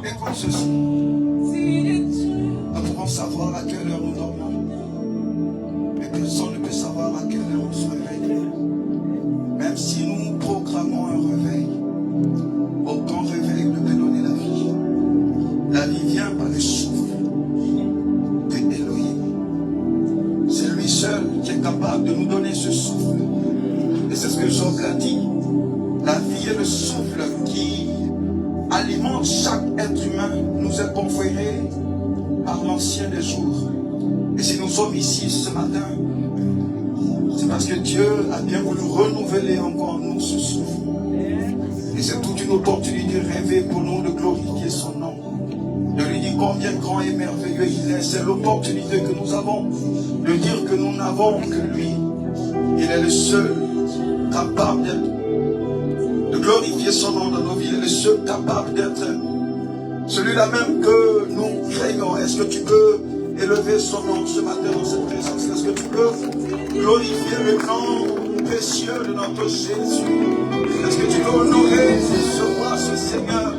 Écoute ceci. Nous pouvons savoir à quelle heure nous dormons, mais personne ne peut savoir à quelle heure on se réveille. Même si nous programmons un réveil, aucun réveil ne peut donner la vie. La vie vient par le souffle de Elohim. C'est lui seul qui est capable de nous donner ce souffle. Et c'est ce que Job l'a dit. La vie est le souffle qui alimente chaque être humain, nous est conféré par l'ancien des jours. Et si nous sommes ici ce matin, c'est parce que Dieu a bien voulu renouveler encore en nous ce souffle. Et c'est toute une opportunité rêvée pour nous de glorifier son nom. De lui dire combien grand et merveilleux il est. C'est l'opportunité que nous avons de dire que nous n'avons que lui. Il est le seul capable de glorifier son nom dans nos vies. Il est le seul capable d'être celui-là même que nous craignons. Est-ce que tu peux élever son nom ce matin dans cette présence? Est-ce que tu peux glorifier le nom précieux de notre Jésus? Est-ce que tu peux honorer ce roi, ce Seigneur?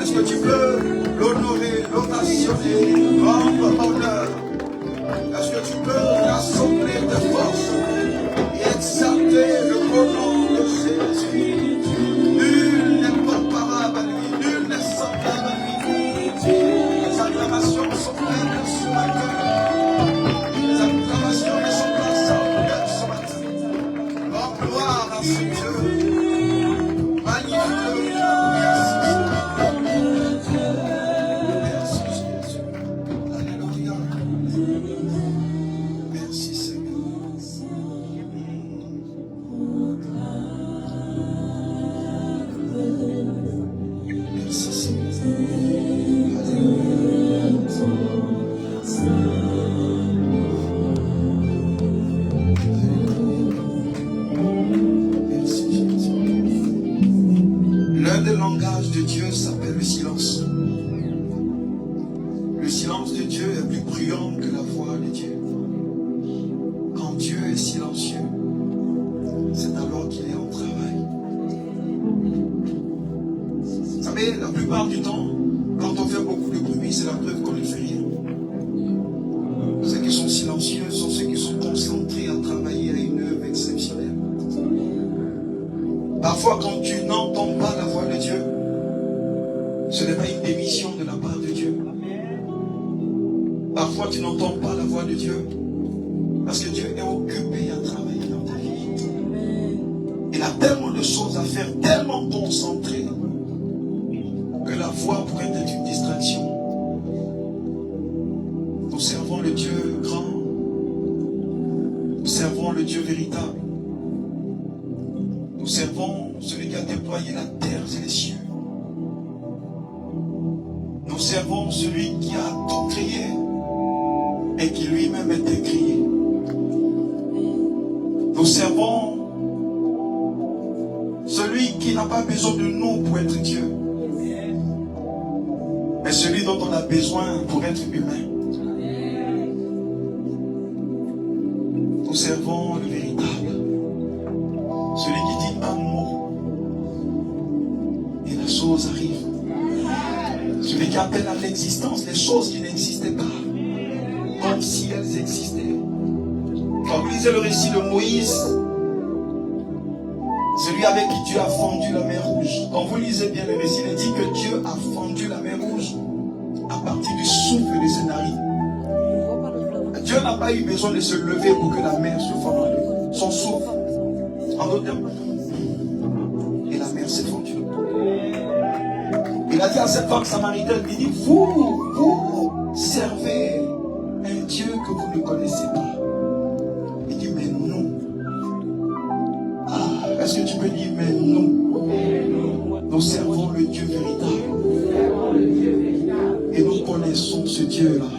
Est-ce que tu peux l'honorer, l'ovationner, rendre honneur? Est-ce que tu peux rassembler tes forces et exalter le beau nom de Jésus? Nul n'est comparable à lui, nul n'est semblable à lui. Les acclamations sont pleines ce matin. Les acclamations ne sont pas simples ce matin. Rends gloire à ce Dieu. Magnifique. Merci Jésus. Alléluia. Merci Seigneur. Merci Seigneur. Merci Jésus. L'un des langages de Dieu s'appelle le silence. Le silence de Dieu est plus bruyant que la voix de Dieu. Quand Dieu est silencieux, c'est alors qu'il est en travail. Vous savez, la plupart du temps, quand on fait beaucoup de bruit, c'est la preuve qu'on ne fait rien. Ceux qui sont silencieux sont ceux qui sont concentrés à travailler à une œuvre exceptionnelle. Parfois, quand tu n'entends pas la voix de Dieu, ce n'est pas une démission de la part de Dieu. Parfois, tu n'entends pas la voix de Dieu parce que Dieu est occupé à travailler dans ta vie. Il a tellement de choses à faire, tellement concentré, que la voix pourrait être une distraction. Nous servons le Dieu grand. Nous servons le Dieu véritable. Nous servons celui qui a déployé la terre et les cieux. Nous servons celui qui a tout créé et qui lui-même était créé. Nous servons celui qui n'a pas besoin de nous pour être Dieu, mais celui dont on a besoin pour être humain. Nous servons le véritable, celui qui dit un mot et la chose arrive. Celui qui appelle à l'existence les choses qui n'existaient pas, comme si elles existaient. Quand vous lisez le récit de Moïse, celui avec qui Dieu a fendu la mer Rouge, quand vous lisez bien le récit, il dit que Dieu a fendu la mer Rouge à partir du souffle de ses narines. Dieu n'a pas eu besoin de se lever pour que la mer se fonde en deux. Son souffle, en d'autres termes, et la mer s'est fondue. Il a dit à cette femme samaritaine, il dit, vous servez un Dieu que vous ne connaissez pas. Il dit, mais nous. Ah, est-ce que tu peux dire, mais nous servons le Dieu véritable. Et nous connaissons ce Dieu-là.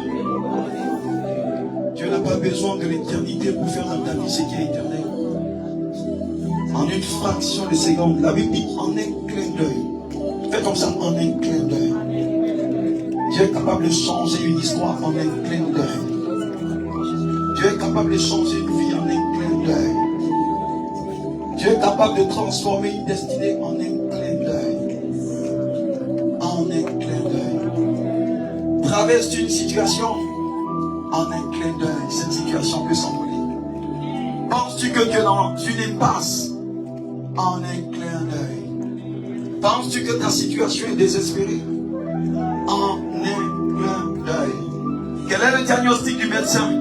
Dieu n'a pas besoin de l'éternité pour faire dans ta vie ce qui est éternel. En une fraction de seconde, la Bible dit en un clin d'œil. Fais comme ça, en un clin d'œil. Dieu est capable de changer une histoire en un clin d'œil. Dieu est capable de changer une vie en un clin d'œil. Dieu est capable de transformer une destinée en un clin d'œil. En un clin d'œil. Traverse une situation en un clin d'œil. Cette situation peut s'envoler. Penses-tu que tu es dans une impasse? En un clin d'œil. Penses-tu que ta situation est désespérée? En un clin d'œil. Quel est le diagnostic du médecin?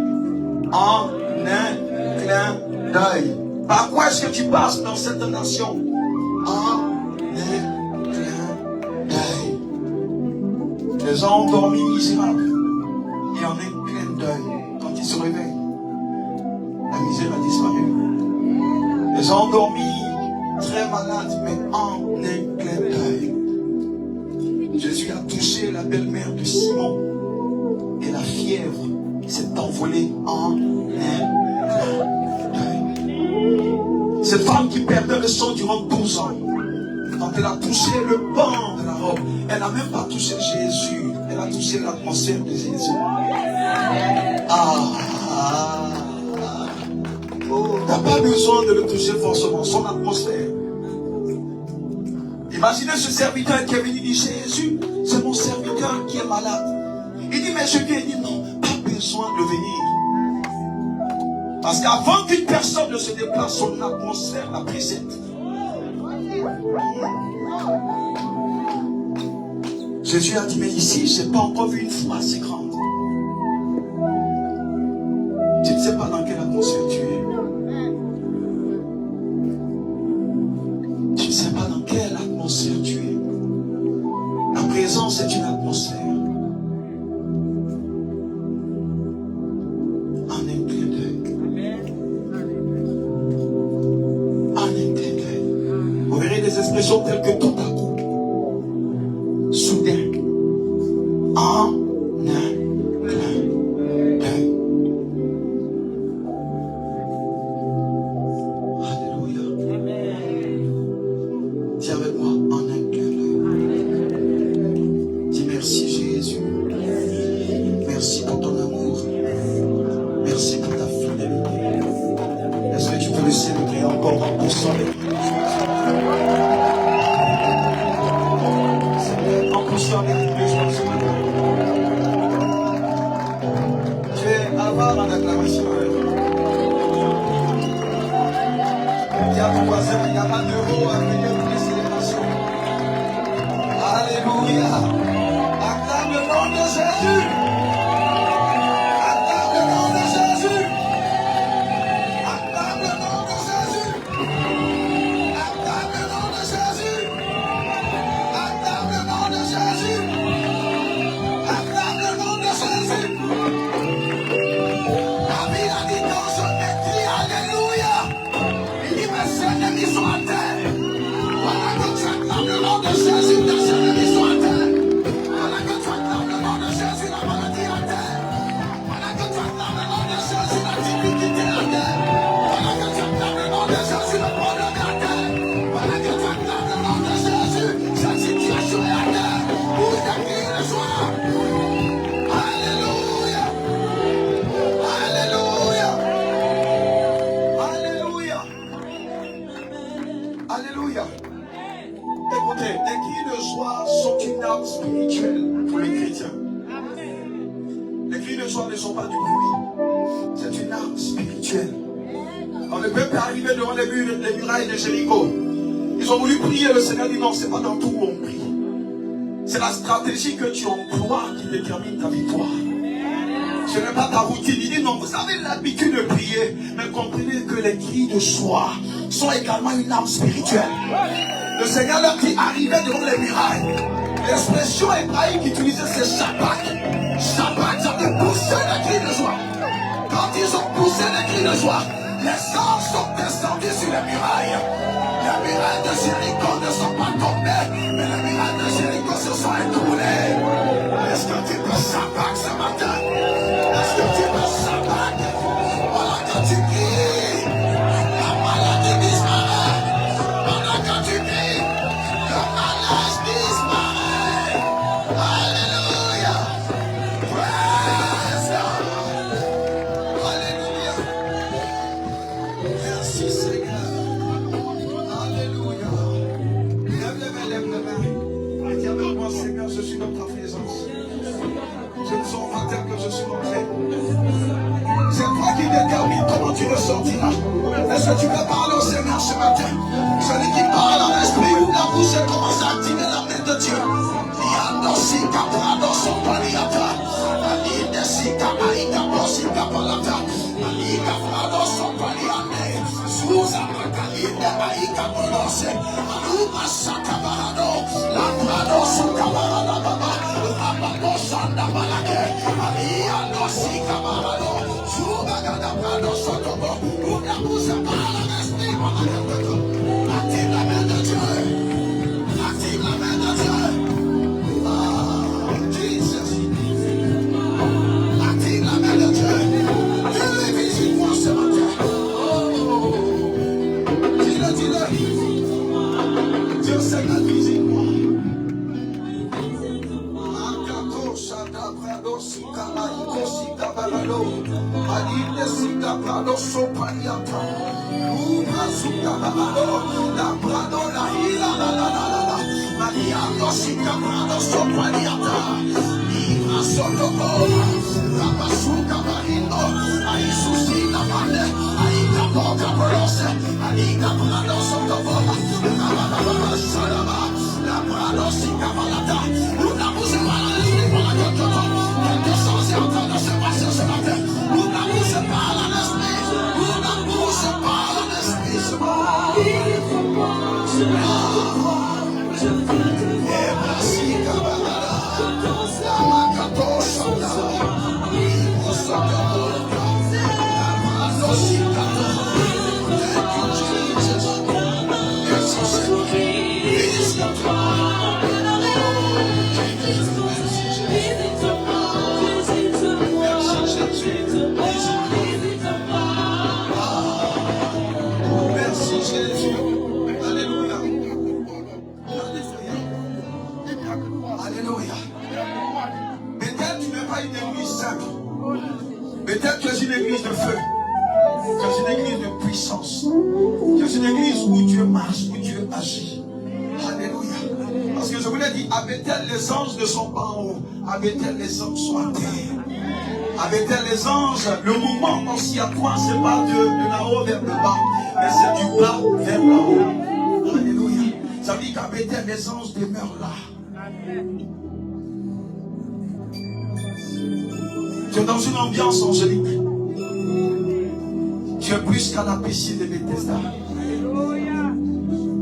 En un clin d'œil. Par quoi est-ce que tu passes dans cette nation? En un clin d'œil. Les gens ont dormi misérables. Et en un clin d'œil, quand ils se réveillent, la misère a disparu. Les gens ont dormi très malades, mais en un clin d'œil. Jésus a touché la belle-mère de Simon et la fièvre s'est envolée en un clin d'œil. Cette femme qui perdait le sang durant 12 ans, quand elle a touché le pan de la robe, elle n'a même pas touché Jésus, elle a touché l'atmosphère de Jésus. Tu n'as pas besoin de le toucher forcément, son atmosphère. Imaginez ce serviteur qui est venu dire, Jésus, c'est mon serviteur qui est malade. Il dit, mais je lui ai dit, non, pas besoin de venir. Parce qu'avant qu'une personne ne se déplace, son atmosphère la précède. Jésus a dit, mais ici, je n'ai pas encore vu une foi assez grande. Tu ne sais pas dans quelle atmosphère tu es. Tu ne sais pas dans quelle atmosphère tu es. La présence est une atmosphère. En un clin d'œil. En un clin d'œil. Vous verrez des expressions telles que tout à coup. Soudain. En un clin d'œil. Alléluia. Dis avec moi, en un clin d'œil. Dis merci Jésus. Merci pour ton amour. Merci pour ta fidélité. Est-ce que tu peux le célébrer encore en poussant les cris? En poussant les cris de joie ce matin. Tu es avare en acclamation. Dis à ton voisin, il n'y a pas d'euros à venir pour les célébrations. Alléluia. Acclame le nom de Jésus. Acclame le nom de Jésus. Acclame le nom de Jésus. Acclame le nom de Jésus. Acclame le nom de Jésus. Acclame le nom de Jésus. David a dit dans son écrit, Alléluia. Il dit, mes ennemis sont à terre. Voilà que tu acclames le nom de Jésus, tes ennemis sont à terre. Voilà que tu acclames le nom de Jésus, la maladie à terre. Voilà que tu acclames le nom de Jésus, la timidité à terre. Voilà que tu acclames le nom de Jésus, le problème à terre. Voilà que tu acclames le nom de Jésus, cette situation est à terre. Où t'écris le soir. Alléluia. Alléluia. Alléluia. Alléluia. Écoutez, les cris de joie sont une arme spirituelle pour les chrétiens. Les cris de joie ne sont pas du bruit. C'est une arme spirituelle. Quand le peuple est arrivé devant les murailles de Jéricho, ils ont voulu prier, le Seigneur dit non, c'est pas dans tout où on prie. C'est la stratégie que tu emploies qui détermine ta victoire. Ce n'est pas ta routine. Il dit non, vous avez l'habitude de prier, mais comprenez que les cris de joie sont également une arme spirituelle. Le Seigneur leur dit, arrivez devant les murailles. L'expression hébraïque utilisée, c'est Shabbat. Shabbat, ça veut pousser les cris de joie. Quand ils ont poussé les cris de joie, les anges sont descendus sur les murailles. Les murailles de Jéricho ne sont pas tombées, mais les murailles de Jéricho se sont écroulées. Est-ce que tu peux Shabbat ce matin? Est-ce que tu peux Shabbat? Voilà que tu cries, la maladie disparaît. Voilà que tu cries, le malaise disparaît. Alléluia. Praise God. Alléluia. Merci Seigneur. je suis dans ta présence. Je ne sens pas tel que je suis entré. C'est toi qui détermine comment tu ressortiras. Est-ce que tu peux parler au Seigneur ce matin? Celui qui parle à l'esprit ou la bouche commence à activer la main de Dieu. Active la main de Dieu. Active la main de Dieu. Ah, Jesus. Active la main de Dieu. Dis-le, visite-moi ce matin. Oh, dis-le, dis-le. Dieu Seigneur, visite-moi. Peut-être que c'est une église de feu, que c'est une église de puissance, que c'est une église où Dieu marche, où Dieu agit. Alléluia. Parce que je vous l'ai dit, à Bethel, les anges ne sont pas en haut. À Bethel, les anges sont à terre. À Bethel, les anges, le mouvement oscillatoire, ce n'est pas de là-haut vers le bas, mais c'est du bas vers là-haut. Alléluia. Ça veut dire qu'à Bethel, les anges demeurent là. Tu es dans une ambiance angélique. Tu es plus qu'à la piscine de Bethesda.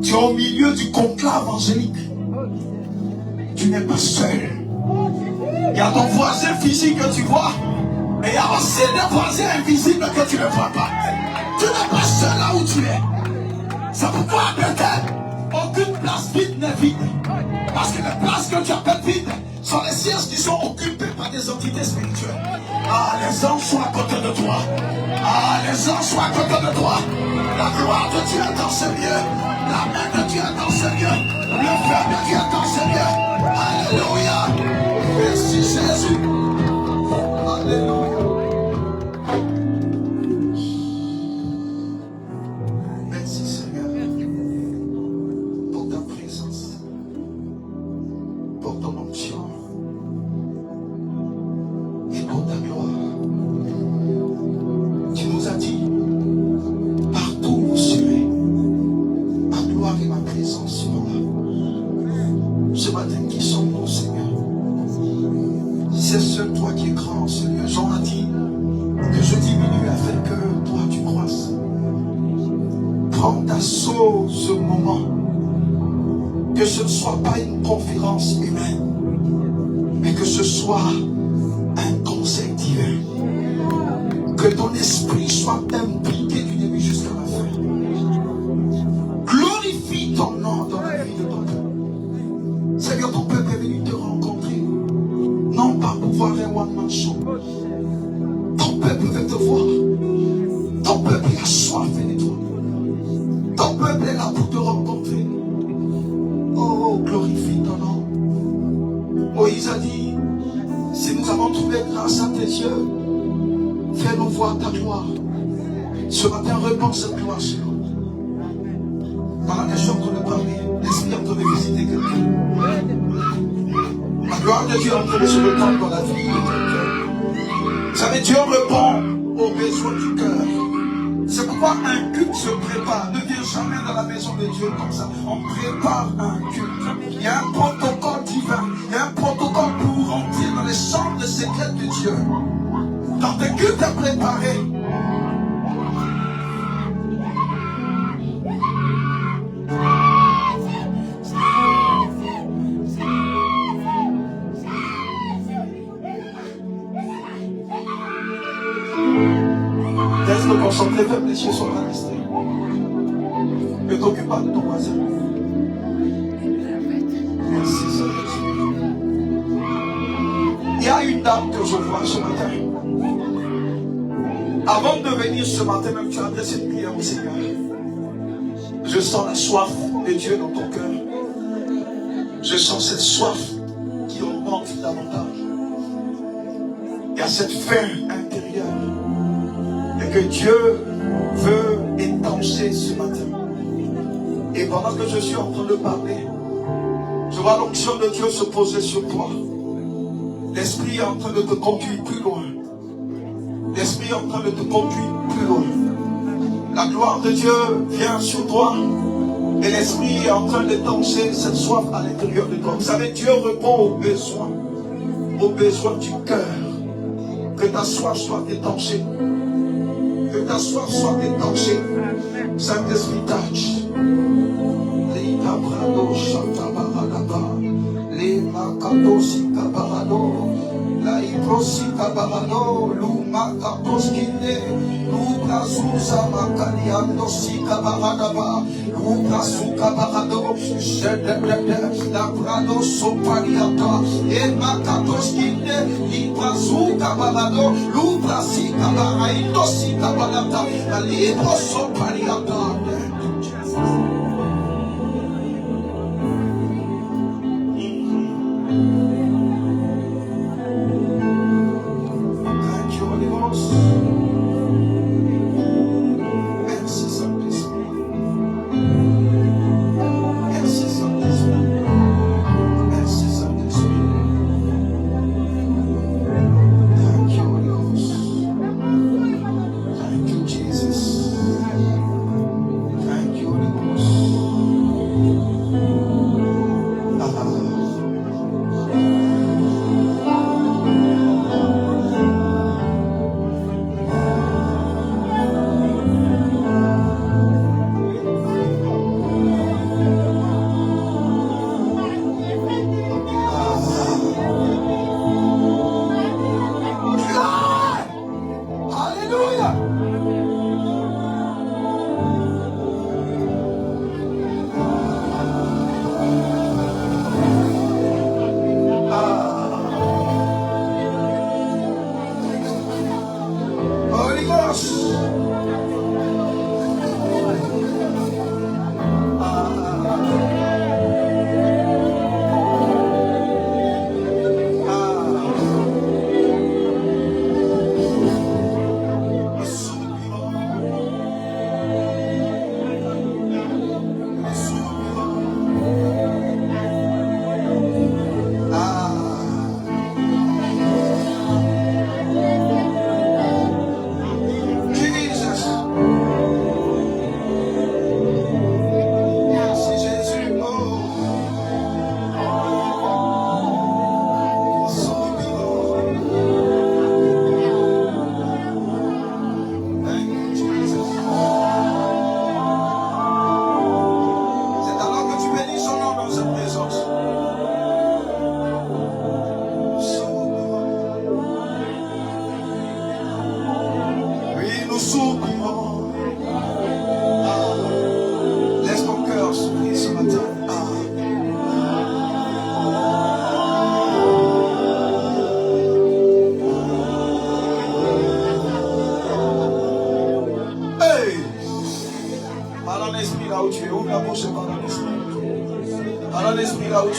Tu es au milieu du conclave angélique. Tu n'es pas seul. Il y a ton voisin physique que tu vois. Et il y a aussi des voisins invisibles que tu ne vois pas. Tu n'es pas seul là où tu es. C'est pourquoi à Bethel, aucune place vide n'est vide. Parce que les places que tu appelles vides sont les sièges qui sont occupés par des entités spirituelles. Ah, les anges sont à côté de toi. Ah, les anges sont à côté de toi. La gloire de Dieu est dans ce lieu. La main de Dieu est dans ce lieu. Le feu de Dieu est dans ce lieu. Alléluia. Merci Jésus. Alléluia. Merci Seigneur pour ta présence, pour ton onction et pour ta gloire. Tu nous as dit, partout où je serai, ma gloire et ma présence seront là. Ce matin, qui sommes-nous, Seigneur? C'est seul toi qui es grand, Seigneur. Jean a dit que je diminue afin que toi tu croisses. Prends d'assaut ce moment. Que ce ne soit pas une conférence humaine, mais que ce soit un conseil divin. Que ton esprit soit impliqué du début jusqu'à la fin. Glorifie ton nom dans la vie de ton peuple. Seigneur, ton peuple est venu te rencontrer. Non pas pour voir un one-man show. Ton peuple veut te voir. Ton peuple a soif de toi. Ton peuple est là pour te rencontrer. Oh, glorifie ton nom. Moïse a dit, si nous avons trouvé grâce à tes yeux, fais-nous voir ta gloire. Ce matin, répands cette gloire sur nous. Pendant que je suis en train de parler, l'Esprit est en train de visiter quelqu'un. gloire de Dieu est en train de se répandre dans la vie de ton cœur. Vous savez, Dieu répond aux besoins du cœur. C'est pourquoi un culte se prépare. Ne viens jamais dans la maison de Dieu comme ça. On prépare un culte. Il y a un protocole divin. Il y a un protocole pour rentrer dans les chambres secrètes de Dieu. Quand un culte est préparé, laisse le concentrer, ferme les yeux sur la liste. Ne t'occupe pas de ton voisin. Merci Seigneur. Il y a une dame que je vois ce matin. Avant de venir ce matin, même tu as adressé une prière au Seigneur. Je sens la soif de Dieu dans ton cœur. Je sens cette soif qui augmente davantage. Il y a cette faim intérieure. Et que Dieu veut étancher ce matin. Et pendant que je suis en train de parler, je vois l'onction de Dieu se poser sur toi. L'Esprit est en train de te conduire plus loin. L'Esprit est en train de te conduire plus loin. La gloire de Dieu vient sur toi. Et l'Esprit est en train d'étancher cette soif à l'intérieur de toi. Vous savez, Dieu répond aux besoins du cœur. Que ta soif soit étanchée. Que ta soif soit étanchée. Saint-Esprit touch. Les cabrado chantabaradaba. Les macadosi cabarado. La iprosi cabarado. Lumacatoskine. Lubrazuza macaliando si cabaradaba. Lubrazu cabarado. La brado sopariata. Et macatoskine. Librazu cabarado. Lubrasi cabaraindo si cabarada. La libro sopariata.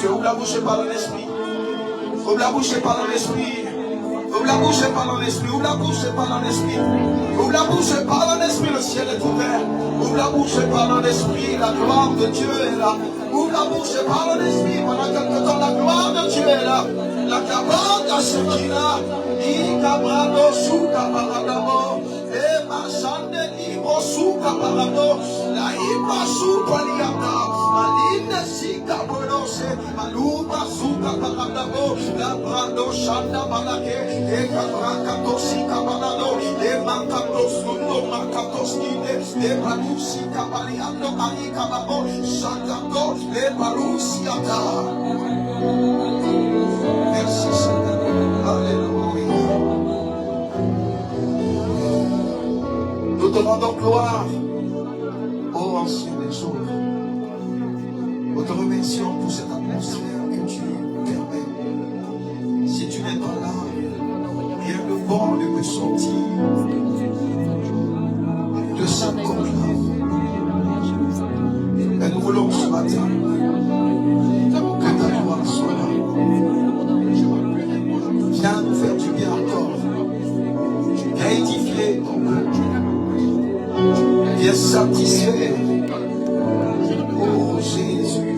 Ouvre la bouche et parle en esprit. Ouvre la bouche et parle en esprit. Ouvre la bouche et parle en esprit. Ouvre la bouche et parle en esprit. Ouvre la bouche et parle en esprit. Le ciel est ouvert. Ouvre la bouche et parle en esprit. La gloire de Dieu est là. Ouvre la bouche et parle en esprit. Pendant quelque temps, la gloire de Dieu est là. La cabana sekina, ikabrado suka paradamo, e masande libo suka parado, la iba suka liata, aline sika bonose, maluba suka paradamo, la brado shanda balake, e kabraka tosika balado, e makato sundo makato skide, e balusi kabaliando alika babo, shakato, e balusiata. Merci Seigneur. Alléluia. Nous te rendons gloire, ô ancien des jours. Nous te remercions pour cette atmosphère que tu permets. Si tu n'es pas là, rien de bon ne peut sortir de cette communion. Et nous voulons ce matin que ta gloire soit là. Viens nous faire du bien encore. Viens édifier ton cœur. Viens satisfaire. Oh Jésus,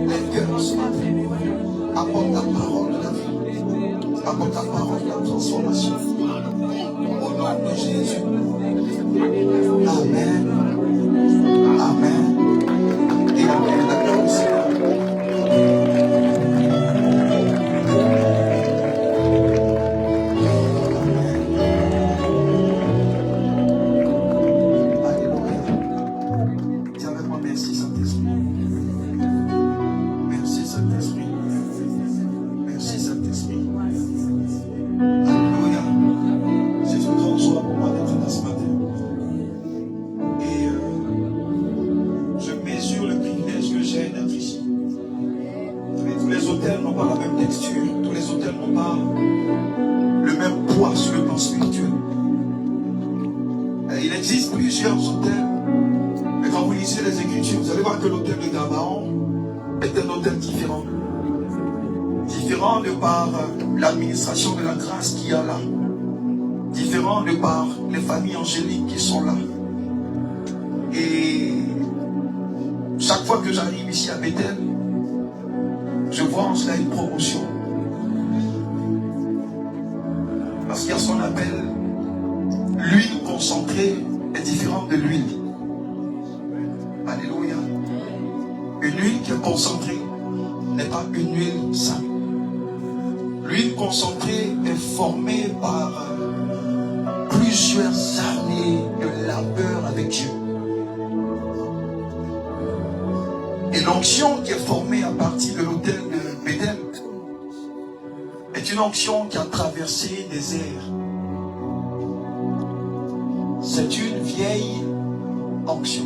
les cœurs ce matin. Apporte ta parole de la vie. Apporte ta parole de la transformation. Au nom de Jésus. Amen. Amen. Et amen. La gloire au Seigneur. L'administration de la grâce qu'il y a là, différent de par les familles angéliques qui sont là. Et chaque fois que j'arrive ici à Bethel, je vois en cela une promotion. Parce qu'il y a ce qu'on appelle l'huile concentrée est différente de l'huile. Alléluia. Une huile qui est concentrée n'est pas une huile simple. L'huile concentrée est formée par plusieurs années de labeur avec Dieu. Et l'onction qui est formée à partir de l'autel de Bethel est une onction qui a traversé des airs. C'est une vieille onction.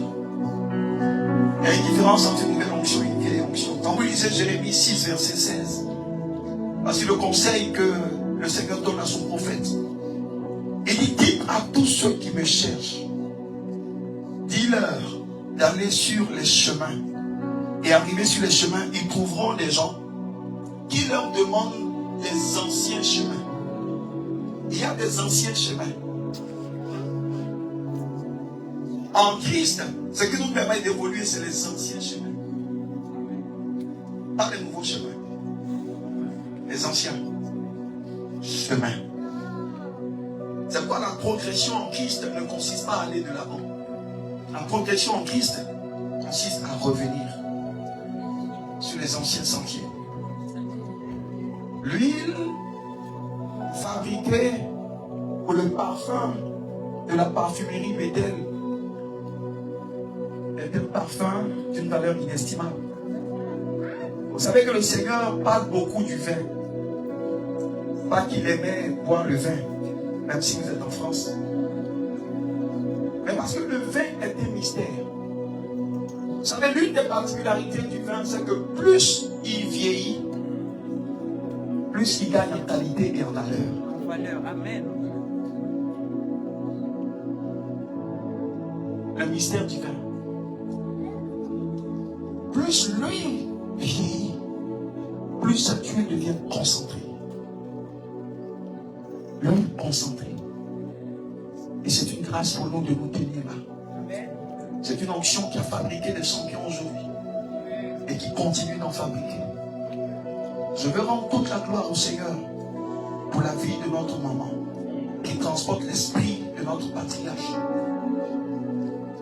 Il y a une différence entre une nouvelle onction et une vieille onction. Quand vous lisez Jérémie 6, verset 16, voici le conseil que le Seigneur donne à son prophète. Il dit, dites à tous ceux qui me cherchent, dis-leur d'aller sur les chemins. Et arriver sur les chemins, ils trouveront des gens qui leur demandent des anciens chemins. Il y a des anciens chemins. En Christ, ce qui nous permet d'évoluer, c'est les anciens chemins. Pas les nouveaux chemins. Les anciens chemins. C'est pourquoi la progression en Christ ne consiste pas à aller de l'avant. La progression en Christ consiste à revenir sur les anciens sentiers. L'huile fabriquée pour le parfum de la parfumerie Bethel est un parfum d'une valeur inestimable. Vous savez que le Seigneur parle beaucoup du vin. Pas qu'il aimait boire le vin, même si vous êtes en France. Mais parce que le vin est un mystère. Vous savez, l'une des particularités du vin, c'est que plus il vieillit, plus il gagne en qualité et en valeur. En valeur, amen. Le mystère du vin. Plus l'huile vieillit, plus cette huile devient concentrée. L'huile concentrée. Et c'est une grâce pour nous de nous tenir là. C'est une onction qui a fabriqué des champions aujourd'hui et qui continue d'en fabriquer. Je veux rendre toute la gloire au Seigneur pour la vie de notre maman qui transporte l'esprit de notre patriarche.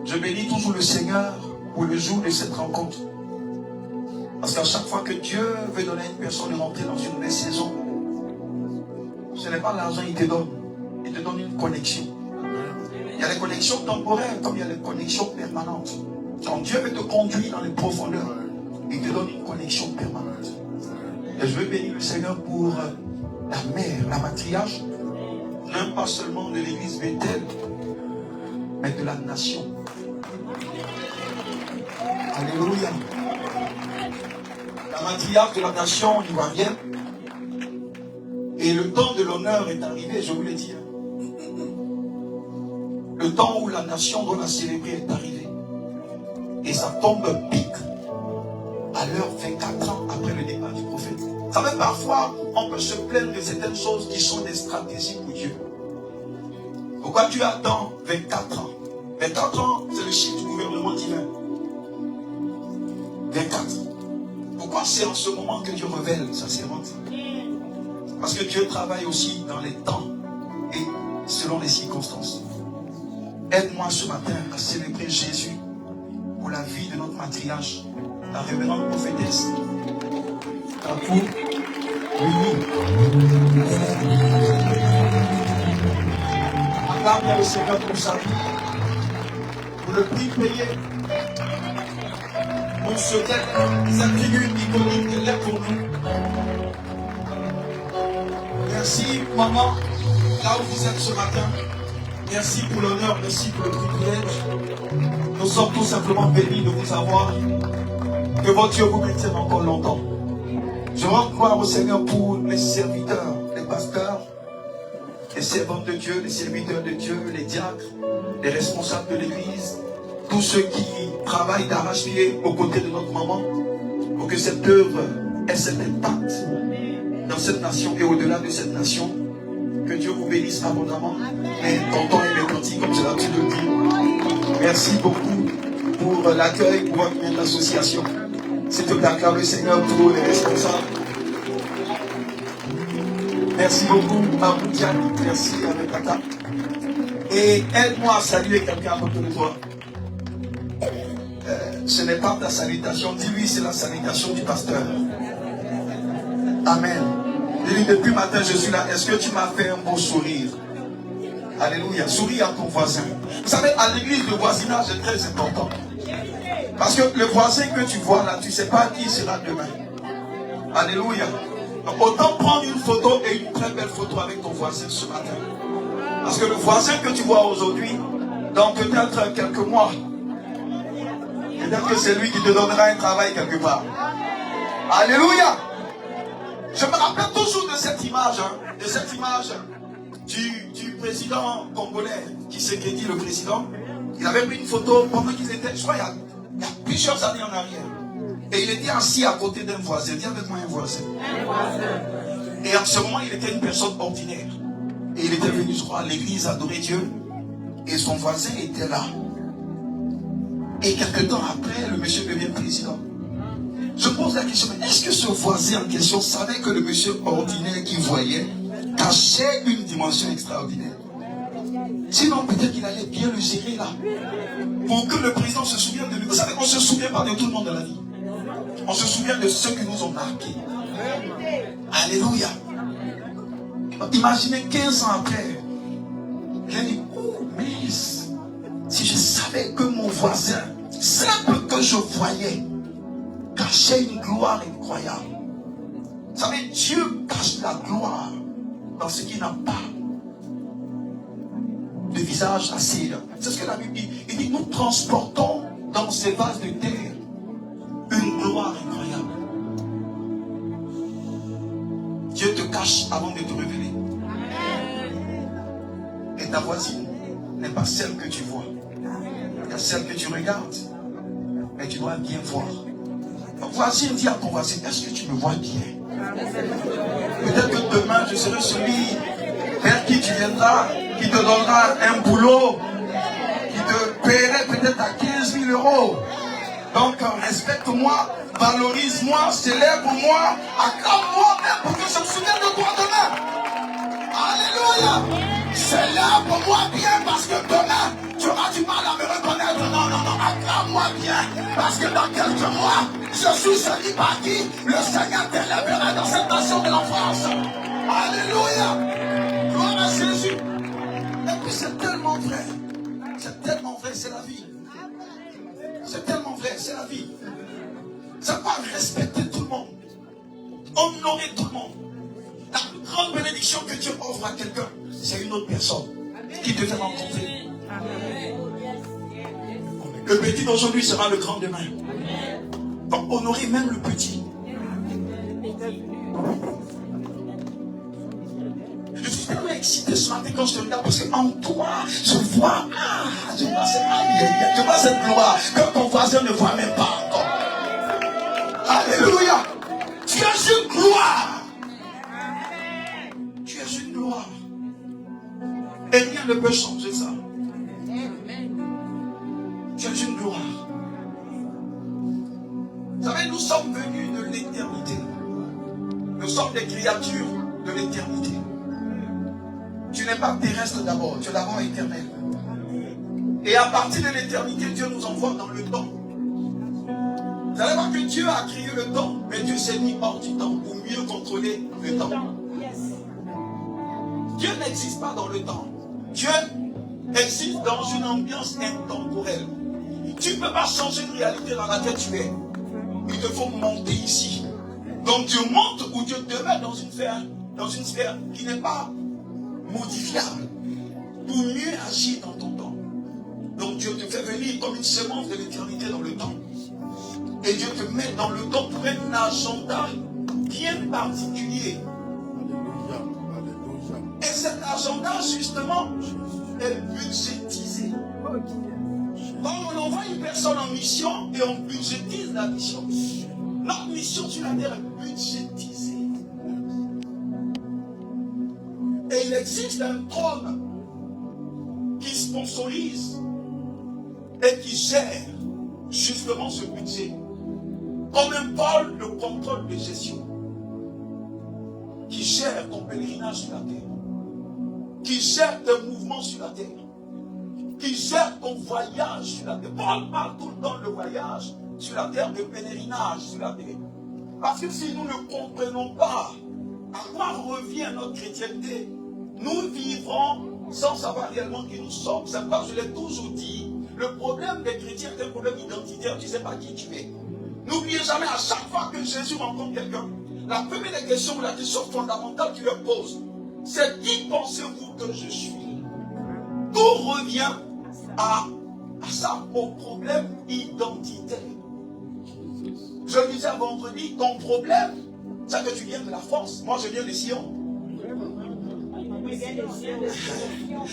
Je bénis toujours le Seigneur pour le jour de cette rencontre. Parce qu'à chaque fois que Dieu veut donner à une personne de rentrer dans une nouvelle saison, ce n'est pas l'argent qu'il te donne. Il te donne une connexion. Il y a les connexions temporaires comme il y a les connexions permanentes. Quand Dieu veut te conduire dans les profondeurs, il te donne une connexion permanente. Et je veux bénir le Seigneur pour la mère, la matriarche, non pas seulement de l'église Bethel, mais de la nation. Alléluia. La matriarche de la nation ivoirienne. Et le temps de l'honneur est arrivé, je vous l'ai dit. Le temps où la nation doit la célébrer est arrivé. Et ça tombe pique à l'heure 24 ans après le départ du prophète. Vous savez, parfois, on peut se plaindre de certaines choses qui sont des stratégies pour Dieu. Pourquoi Dieu attend 24 ans? 24 ans, c'est le chiffre du gouvernement divin. 24. Pourquoi c'est en ce moment que Dieu révèle sa servante? Parce que Dieu travaille aussi dans les temps et selon les circonstances. Aide-moi ce matin à célébrer Jésus pour la vie de notre matriarche, la révérende prophétesse. Tatou, Mimi. Acclame le Seigneur pour sa vie, pour le prix payé, pour cette attribut iconique qu'elle est pour nous. Merci, maman, là où vous êtes ce matin. Merci pour l'honneur, merci pour le privilège. Nous sommes tout simplement bénis de vous avoir. Que votre Dieu vous maintienne encore longtemps. Je rends gloire au Seigneur pour les serviteurs, les pasteurs, les servantes de Dieu, les serviteurs de Dieu, les diacres, les responsables de l'église, tous ceux qui travaillent d'arrache-pied aux côtés de notre maman, pour que cette œuvre ait cet impact dans cette nation et au-delà de cette nation. Que Dieu vous bénisse abondamment. Et tonton et mes tantis, comme j'ai l'habitude de dire. Merci beaucoup pour l'accueil, pour votre association. S'il te plaît, acclame le Seigneur pour les responsables. Merci beaucoup, Mamoudiane. Merci avec Tata. Et aide-moi à saluer quelqu'un à côté de toi. Ce n'est pas ta salutation. Dis-lui, c'est la salutation du pasteur. Amen. Dis-lui, depuis matin, je suis là. Est-ce que tu m'as fait un beau sourire? Alléluia. Souris à ton voisin. Vous savez, à l'église, le voisinage est très important. Parce que le voisin que tu vois là, tu ne sais pas qui sera demain. Alléluia. Donc, autant prendre une photo et une très belle photo avec ton voisin ce matin. Parce que le voisin que tu vois aujourd'hui, dans peut-être quelques mois, peut-être que c'est lui qui te donnera un travail quelque part. Alléluia. Je me rappelle toujours de cette image, du président congolais, qui s'est dit le président. Il avait pris une photo pendant qu'ils étaient, je crois, il y a plusieurs années en arrière. Et il était assis à côté d'un voisin. Dis avec moi un voisin. Et en ce moment, il était une personne ordinaire. Et il était venu, je crois, à l'église adorer Dieu. Et son voisin était là. Et quelque temps après, le monsieur devient président. Je pose la question, mais est-ce que ce voisin en question savait que le monsieur ordinaire qu'il voyait cachait une dimension extraordinaire? Sinon, peut-être qu'il allait bien le gérer là. Pour que le président se souvienne de lui. Vous savez, on ne se souvient pas de tout le monde dans la vie. On se souvient de ceux qui nous ont marqués. Alléluia. Imaginez 15 ans après. Il a dit, oh, mais si je savais que mon voisin, simple que je voyais, cachait une gloire incroyable. Vous savez, Dieu cache la gloire dans ce qui n'a pas de visage assez. C'est ce que la Bible dit. Il dit, nous transportons dans ces vases de terre une gloire incroyable. Dieu te cache avant de te révéler. Et ta voisine n'est pas celle que tu vois. Il y a celle que tu regardes. Mais tu dois bien voir. Ton voisin dit à ton voisin, est-ce que tu me vois bien? Peut-être que demain je serai celui vers qui tu viendras, qui te donnera un boulot, qui te paierait peut-être à 15 000 euros. Donc respecte-moi, valorise-moi, célèbre-moi, acclame-moi même pour que je me souvienne de toi demain. Alléluia. Célèbre-moi bien parce que demain, tu auras du mal à me reconnaître. Non, non, non, acclame-moi bien parce que dans quelques mois, je suis celui par qui le Seigneur t'élèvera dans cette nation de l'enfance. Alléluia. Gloire à Jésus. Et puis c'est tellement vrai. C'est tellement vrai, c'est la vie. C'est tellement vrai, c'est la vie. C'est pas respecter tout le monde, honorer tout le monde. La plus grande bénédiction que Dieu offre à quelqu'un, c'est une autre personne qui te fait rencontrer. Le petit d'aujourd'hui sera le grand demain. Donc honorer même le petit. Je suis tellement excité ce matin quand je te regarde parce qu'en toi, je vois cette gloire que ton voisin ne voit même pas encore. Alléluia. Tu es une gloire. Tu es une gloire. Et rien ne peut changer ça. Tu es une gloire. Vous savez, nous sommes venus de l'éternité. Nous sommes des créatures de l'éternité. Tu n'es pas terrestre d'abord, tu es d'abord éternel. Et à partir de l'éternité, Dieu nous envoie dans le temps. Vous allez voir que Dieu a créé le temps, mais Dieu s'est mis hors du temps pour mieux contrôler le temps. Dieu n'existe pas dans le temps. Dieu existe dans une ambiance intemporelle. Tu ne peux pas changer de réalité dans laquelle tu es. Il te faut monter ici. Donc Dieu monte ou Dieu te met dans une sphère qui n'est pas modifiable pour mieux agir dans ton temps. Donc Dieu te fait venir comme une semence de l'éternité dans le temps. Et Dieu te met dans le temps pour un agenda bien particulier. Et cet agenda, justement, est budgétisé. Quand on envoie une personne en mission et on budgétise la mission, notre mission sur la terre est budgétisée. Et il existe un trône qui sponsorise et qui gère justement ce budget. Comme un pôle de contrôle de gestion qui gère ton pèlerinage sur la terre, qui gère tes mouvements sur la terre, qui gère ton voyage sur la terre. Paul parle tout le temps de voyage sur la terre, de pèlerinage sur la terre. Parce que si nous ne comprenons pas à quoi revient notre chrétienté, nous vivrons sans savoir réellement qui nous sommes. C'est pourquoi je l'ai toujours dit, le problème des chrétiens est un problème identitaire, tu ne sais pas qui tu es. N'oubliez jamais, à chaque fois que Jésus rencontre quelqu'un, la première question, la question fondamentale qu'il leur pose, c'est qui pensez-vous que je suis? Tout revient à ça, au problème identitaire. Je le disais vendredi, ton problème, c'est que tu viens de la France. Moi, je viens de Sion.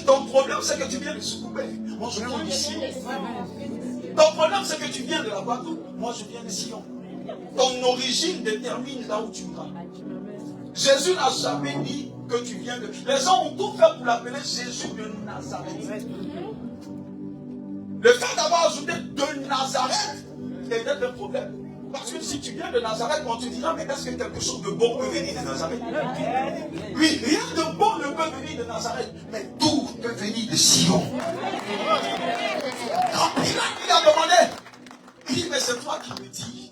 Ton problème, c'est que tu viens de Soukoubé. Moi, je viens de Sion. Ton problème, c'est que tu viens de la Guadeloupe. Moi, je viens de Sion. Ton origine détermine là où tu vas. Jésus n'a jamais dit que tu viens de... Les gens ont tout fait pour l'appeler Jésus de Nazareth. Le fait d'avoir ajouté de Nazareth est un problème. Parce que si tu viens de Nazareth, on te dira, mais est-ce que quelque chose de bon peut venir de Nazareth? Oui, rien de bon ne peut venir de Nazareth, mais tout peut venir de Sion. Quand Pilate lui a demandé, il dit, mais c'est toi qui me dis.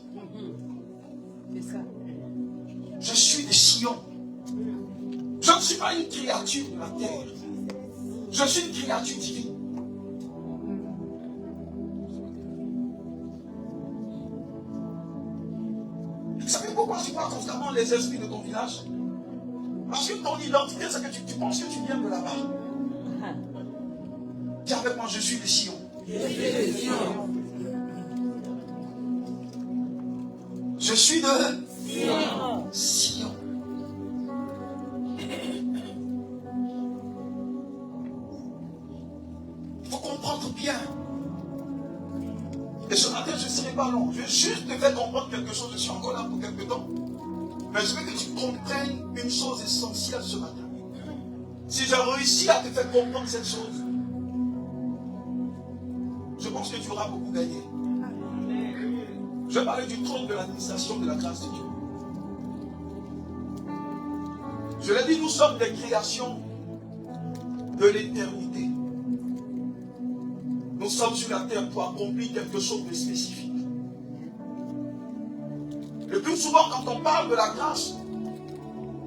Je suis de Sion. Je ne suis pas une créature de la terre. Je suis une créature divine. Vous savez pourquoi tu vois constamment les esprits de ton village? Parce que ton identité, c'est que tu penses que tu viens de là-bas. Dis avec moi, je suis de Sion. Je suis de Sion. Il faut comprendre bien. Et ce matin, je ne serai pas long. Je vais juste te faire comprendre quelque chose. Je suis encore là pour quelque temps. Mais je veux que tu comprennes une chose essentielle ce matin. Si j'ai réussi à te faire comprendre cette chose, je pense que tu auras beaucoup gagné. Je vais parler du trône de l'administration de la grâce de Dieu. Je l'ai dit, nous sommes des créations de l'éternité. Nous sommes sur la terre pour accomplir quelque chose de spécifique. Le plus souvent, quand on parle de la grâce,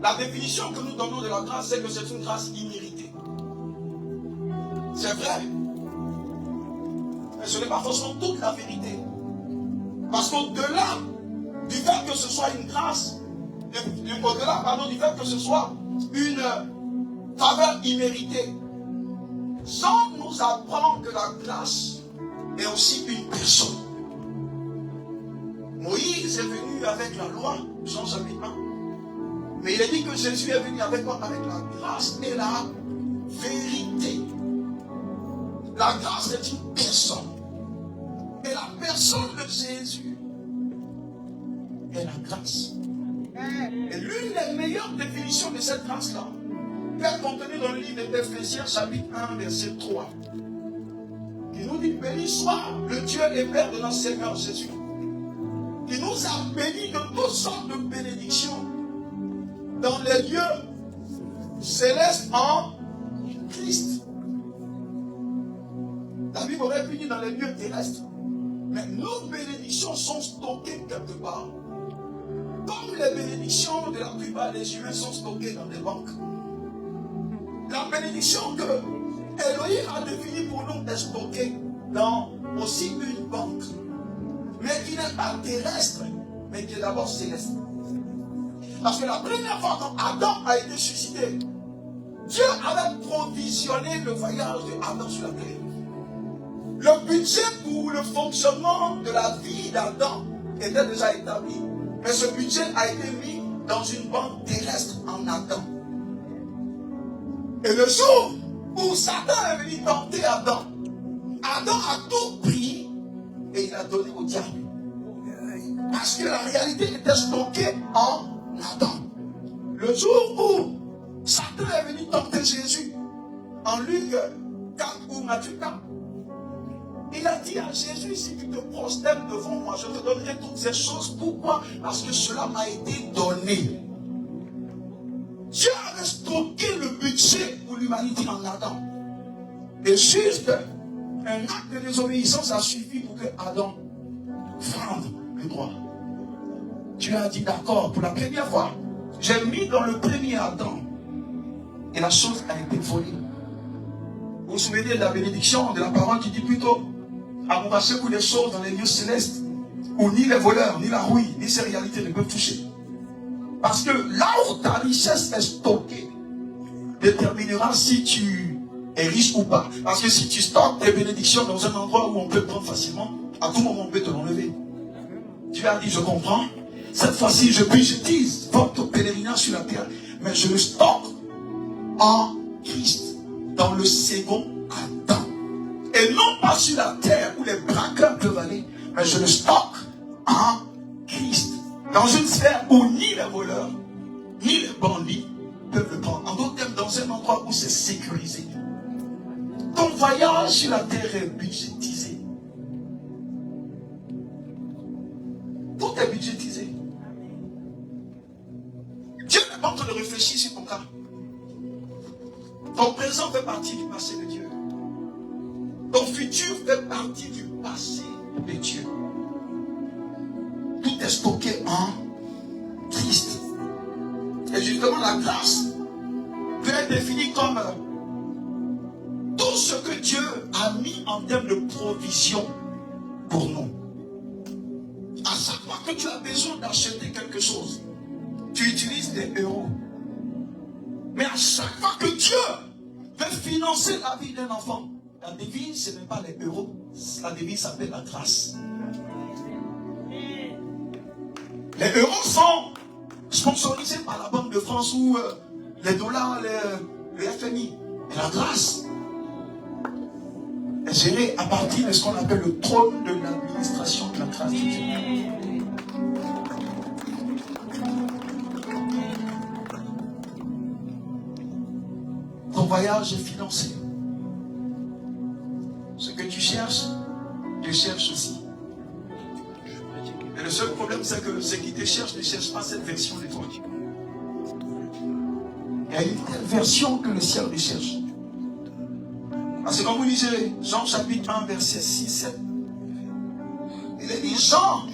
la définition que nous donnons de la grâce, c'est que c'est une grâce imméritée. C'est vrai. Mais ce n'est pas forcément toute la vérité. Parce qu'au-delà du fait que ce soit une grâce, au-delà, pardon, du fait que ce soit une faveur imméritée, sans nous apprendre que la grâce est aussi une personne. Moïse est venu avec la loi, Jean chapitre 1. Mais il est dit que Jésus est venu avec quoi? Avec la grâce et la vérité. La grâce est une personne. Et la personne de Jésus est la grâce. Et l'une des meilleures définitions de cette grâce-là est contenue dans le livre d'Éphésiens chapitre 1 verset 3. Qui nous dit: béni soit le Dieu et Père de notre Seigneur Jésus, qui nous a bénis de toutes sortes de bénédictions dans les lieux célestes en Christ. La Bible aurait pu dire dans les lieux terrestres. Mais nos bénédictions sont stockées quelque part. Comme les bénédictions de la plupart des humains sont stockées dans des banques. La bénédiction que Elohim a définie pour nous est stockée dans aussi une banque. Mais qui n'est pas terrestre, mais qui est d'abord céleste. Parce que la première fois quand Adam a été suscité, Dieu avait provisionné le voyage d'Adam sur la terre. Le budget pour le fonctionnement de la vie d'Adam était déjà établi. Mais ce budget a été mis dans une banque terrestre en Adam. Et le jour où Satan est venu tenter Adam, Adam a tout pris et il a donné au diable. Parce que la réalité était stockée en Adam. Le jour où Satan est venu tenter Jésus, en Luc 4 ou Matthieu 4, il a dit à Jésus: si tu te prosternes devant moi, je te donnerai toutes ces choses. Pourquoi? Parce que cela m'a été donné. Dieu avait stocké le budget pour l'humanité en Adam. Et juste un acte de désobéissance a suffi pour que Adam prenne le droit. Dieu a dit: d'accord, pour la première fois, j'ai mis dans le premier Adam. Et la chose a été volée. Vous vous souvenez de la bénédiction de la parole qui dit plutôt: amourachez-vous des choses dans les lieux célestes où ni les voleurs, ni la rouille, ni ces réalités ne peuvent toucher. Parce que là où ta richesse est stockée déterminera si tu es riche ou pas. Parce que si tu stockes tes bénédictions dans un endroit où on peut prendre facilement, à tout moment on peut te l'enlever. Dieu a dit: je comprends. Cette fois-ci, je budgétise votre pèlerinage sur la terre, mais je le stocke en Christ, dans le second Adam. Et non pas sur la terre où les braqueurs peuvent aller, mais je le stocke en Christ. Dans une sphère où ni les voleurs, ni les bandits peuvent le prendre. En d'autres termes, dans un endroit où c'est sécurisé. Ton voyage sur la terre est budgétisé. Tout est budgétisé. Dieu n'est pas en train de réfléchir sur ton cas. Ton présent fait partie du passé de Dieu. Ton futur fait partie du passé de Dieu. Tout est stocké en Christ. Et justement, la grâce peut être définie comme tout ce que Dieu a mis en termes de provision pour nous. À chaque fois que tu as besoin d'acheter quelque chose, tu utilises des euros. Mais à chaque fois que Dieu veut financer la vie d'un enfant, la devise, ce n'est pas les euros. La devise s'appelle la grâce. Les euros sont sponsorisés par la Banque de France ou les dollars, le FMI. Et la grâce est gérée à partir de ce qu'on appelle le trône de l'administration de la grâce de Dieu. Ton voyage est financé. Ce que tu cherches, je cherche aussi. Et c'est que ceux qui te cherchent ne cherchent pas cette version de toi. Il y a une telle version que le ciel recherche. Parce que quand vous lisez Jean chapitre 1, verset 6, 7, il est dit Jean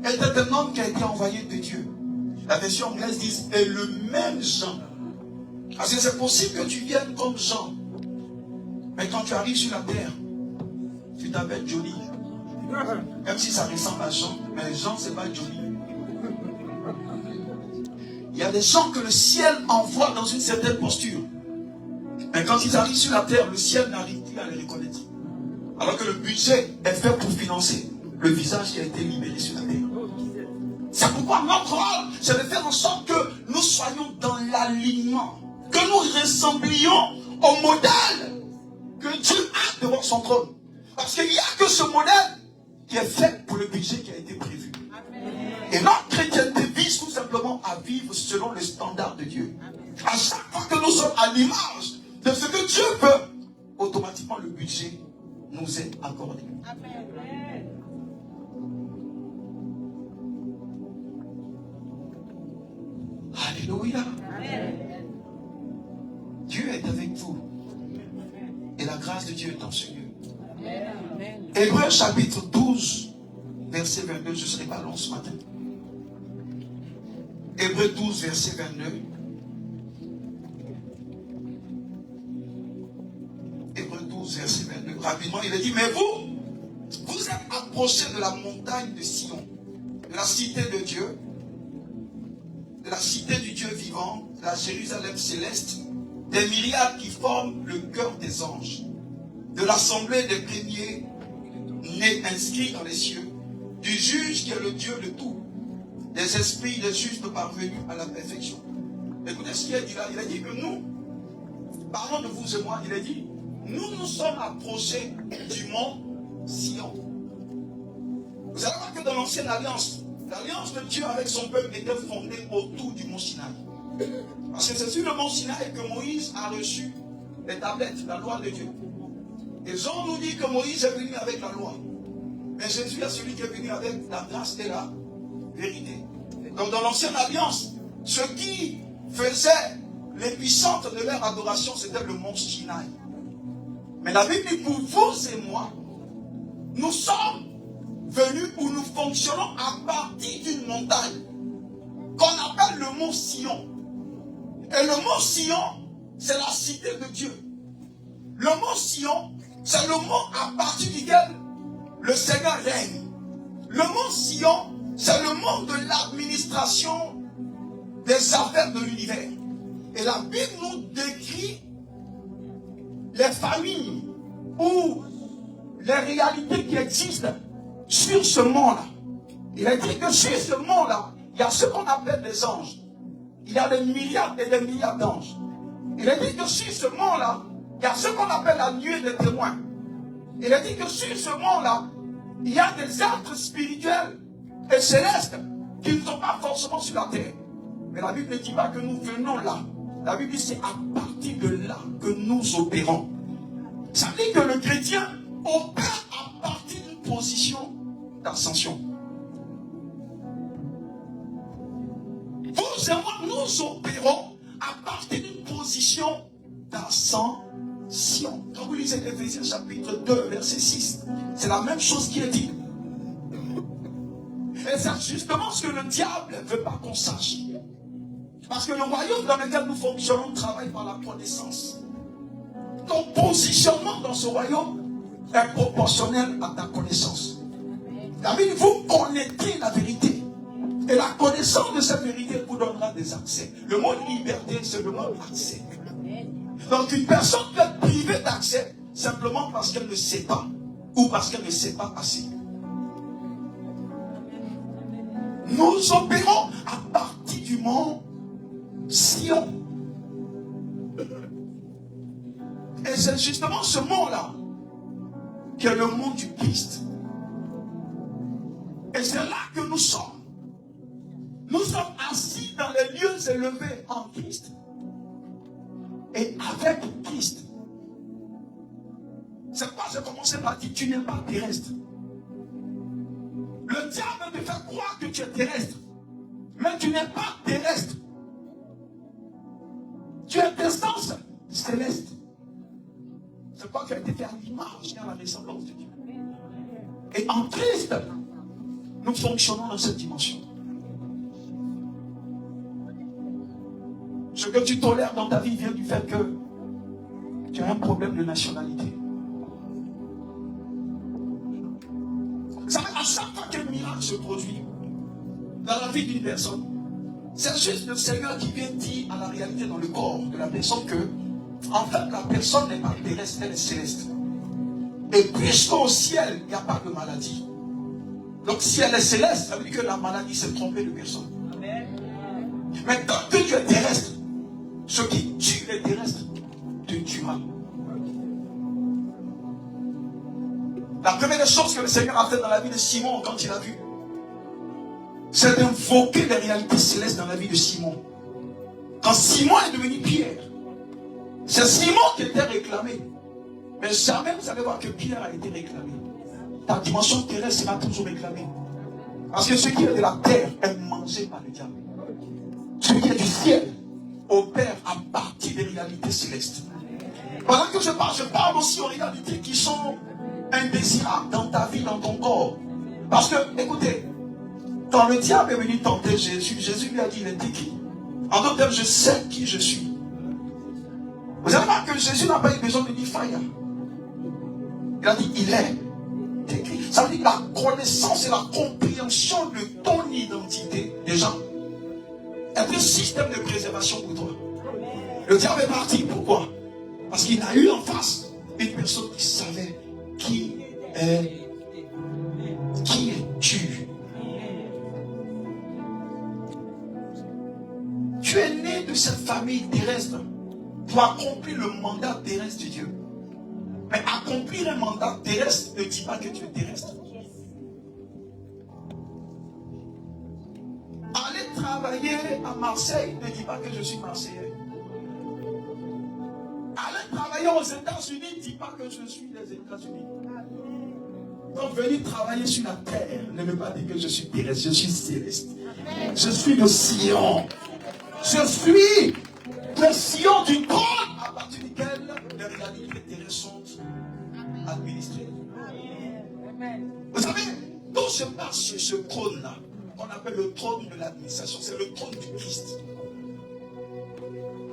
était un homme qui a été envoyé de Dieu. La version anglaise dit est le même Jean. Parce que c'est possible que tu viennes comme Jean. Mais quand tu arrives sur la terre, tu t'appelles Johnny. Même si ça ressemble à Jean, mais Jean c'est pas Johnny. Il y a des gens que le ciel envoie dans une certaine posture. Mais quand ils arrivent sur la terre, le ciel n'arrive plus à les reconnaître. Alors que le budget est fait pour financer le visage qui a été libéré sur la terre. C'est pourquoi notre rôle, c'est de faire en sorte que nous soyons dans l'alignement. Que nous ressemblions au modèle que Dieu a devant son trône. Parce qu'il n'y a que ce modèle qui est fait pour le budget qui a été prévu. Et notre chrétienté vise tout simplement à vivre selon le standard de Dieu. À chaque fois que nous sommes à l'image de ce que Dieu veut, automatiquement le budget nous est accordé. Amen. Alléluia. Amen. Dieu est avec vous. Et la grâce de Dieu est dans ce lieu. Hébreux chapitre 12, verset 22. Je ne serai pas long ce matin. Hébreux 12, verset 22. Hébreux 12, verset 22. Rapidement, il a dit, mais vous êtes approchés de la montagne de Sion, de la cité de Dieu, de la cité du Dieu vivant, de la Jérusalem céleste, des myriades qui forment le cœur des anges, de l'assemblée des premiers nés inscrits dans les cieux, du juge qui est le Dieu de tout, des esprits des justes parvenus à la perfection. Écoutez ce qu'il a dit là. Il a dit que nous, parlons de vous et moi, il a dit, nous sommes approchés du mont Sion. Vous allez voir que dans l'ancienne alliance, l'alliance de Dieu avec son peuple était fondée autour du mont Sinaï. Parce que c'est sur le mont Sinaï que Moïse a reçu les tablettes, la loi de Dieu. Et Jean nous dit que Moïse est venu avec la loi. Mais Jésus est celui qui est venu avec la grâce et la vérité. Donc dans l'ancienne alliance, ce qui faisait les puissantes de leur adoration, c'était le mont Sinaï. Mais la Bible dit, pour vous et moi, nous sommes venus où nous fonctionnons à partir d'une montagne qu'on appelle le mont Sion. Et le mont Sion, c'est la cité de Dieu. Le mont Sion, c'est le mont à partir duquel le Seigneur règne. Le mont Sion, c'est le mont de l'administration des affaires de l'univers. Et la Bible nous décrit les familles ou les réalités qui existent sur ce mont-là. Il a dit que sur ce mont-là, il y a ce qu'on appelle des anges. Il y a des milliards et des milliards d'anges. Il a dit que sur ce mont-là, il y a ce qu'on appelle la nuée des témoins. Il a dit que sur ce mont-là, il y a des êtres spirituels et célestes qui ne sont pas forcément sur la terre. Mais la Bible ne dit pas que nous venons là. La Bible dit que c'est à partir de là que nous opérons. Ça veut dire que le chrétien opère à partir d'une position d'ascension. Vous et moi, nous opérons à partir d'une position d'ascension. Quand vous lisez Éphésiens chapitre 2, verset 6, c'est la même chose qui est dit. Et c'est justement ce que le diable ne veut pas qu'on sache. Parce que le royaume dans lequel nous fonctionnons travaille par la connaissance. Ton positionnement dans ce royaume est proportionnel à ta connaissance. La Bible, vous connaissez la vérité. Et la connaissance de cette vérité vous donnera des accès. Le mot liberté, c'est le mot accès. Donc une personne peut être privée d'accès simplement parce qu'elle ne sait pas. Ou parce qu'elle ne sait pas assez. Nous opérons à partir du mont Sion. Et c'est justement ce mont-là qui est le mont du Christ. Et c'est là que nous sommes. Nous sommes assis dans les lieux élevés en Christ. Et avec Christ. C'est pourquoi j'ai commencé par dire, tu n'es pas terrestre. Le diable te fait croire que tu es terrestre. Mais tu n'es pas terrestre. Tu es d'essence céleste. C'est pas que tu as été fait à l'image et à la ressemblance de Dieu. Et en Christ, nous fonctionnons dans cette dimension. Ce que tu tolères dans ta vie vient du fait que tu as un problème de nationalité. Vous savez, à chaque fois qu'un miracle se produit dans la vie d'une personne, c'est juste le Seigneur qui vient dire à la réalité dans le corps de la personne que, en fait, la personne n'est pas terrestre, elle est céleste. Et puisqu'au ciel, il n'y a pas de maladie. Donc si elle est céleste, ça veut dire que la maladie s'est trompée de personne. Mais tant que tu es terrestre, ce qui tue les terrestres te tuera. La première des choses que le Seigneur a fait dans la vie de Simon quand il a vu, c'est d'invoquer les réalités célestes dans la vie de Simon. Quand Simon est devenu Pierre, c'est Simon qui était réclamé. Mais jamais vous allez voir que Pierre a été réclamé. Ta dimension terrestre sera toujours réclamée. Parce que ce qui est de la terre est mangé par le diable. Ce qui est du ciel opère à partir des réalités célestes. Pendant que je parle aussi aux réalités qui sont indésirables dans ta vie, dans ton corps. Parce que, écoutez, quand le diable est venu tenter Jésus, Jésus lui a dit, il était qui? En d'autres termes, je sais qui je suis. Vous allez voir que Jésus n'a pas eu besoin de dire fire. Il a dit, il est écrit. Ça veut dire la connaissance et la compréhension de ton identité, déjà, est un système de préservation pour toi. Le diable est parti. Pourquoi? Parce qu'il a eu en face une personne qui savait qui es-tu. Tu es né de cette famille terrestre pour accomplir le mandat terrestre de Dieu. Mais accomplir un mandat terrestre ne dit pas que tu es terrestre. Aller travailler à Marseille ne dit pas que je suis Marseillais. Aller travailler aux États-Unis ne dit pas que je suis des États-Unis. Donc venir travailler sur la terre ne veut pas dire que je suis terrestre, je suis céleste. Je suis le Sion. Je suis le Sion du trône à partir duquel les réalités terrestres sont administrées. Vous savez, quand je passe sur ce trône-là, qu'on appelle le trône de l'administration, c'est le trône du Christ.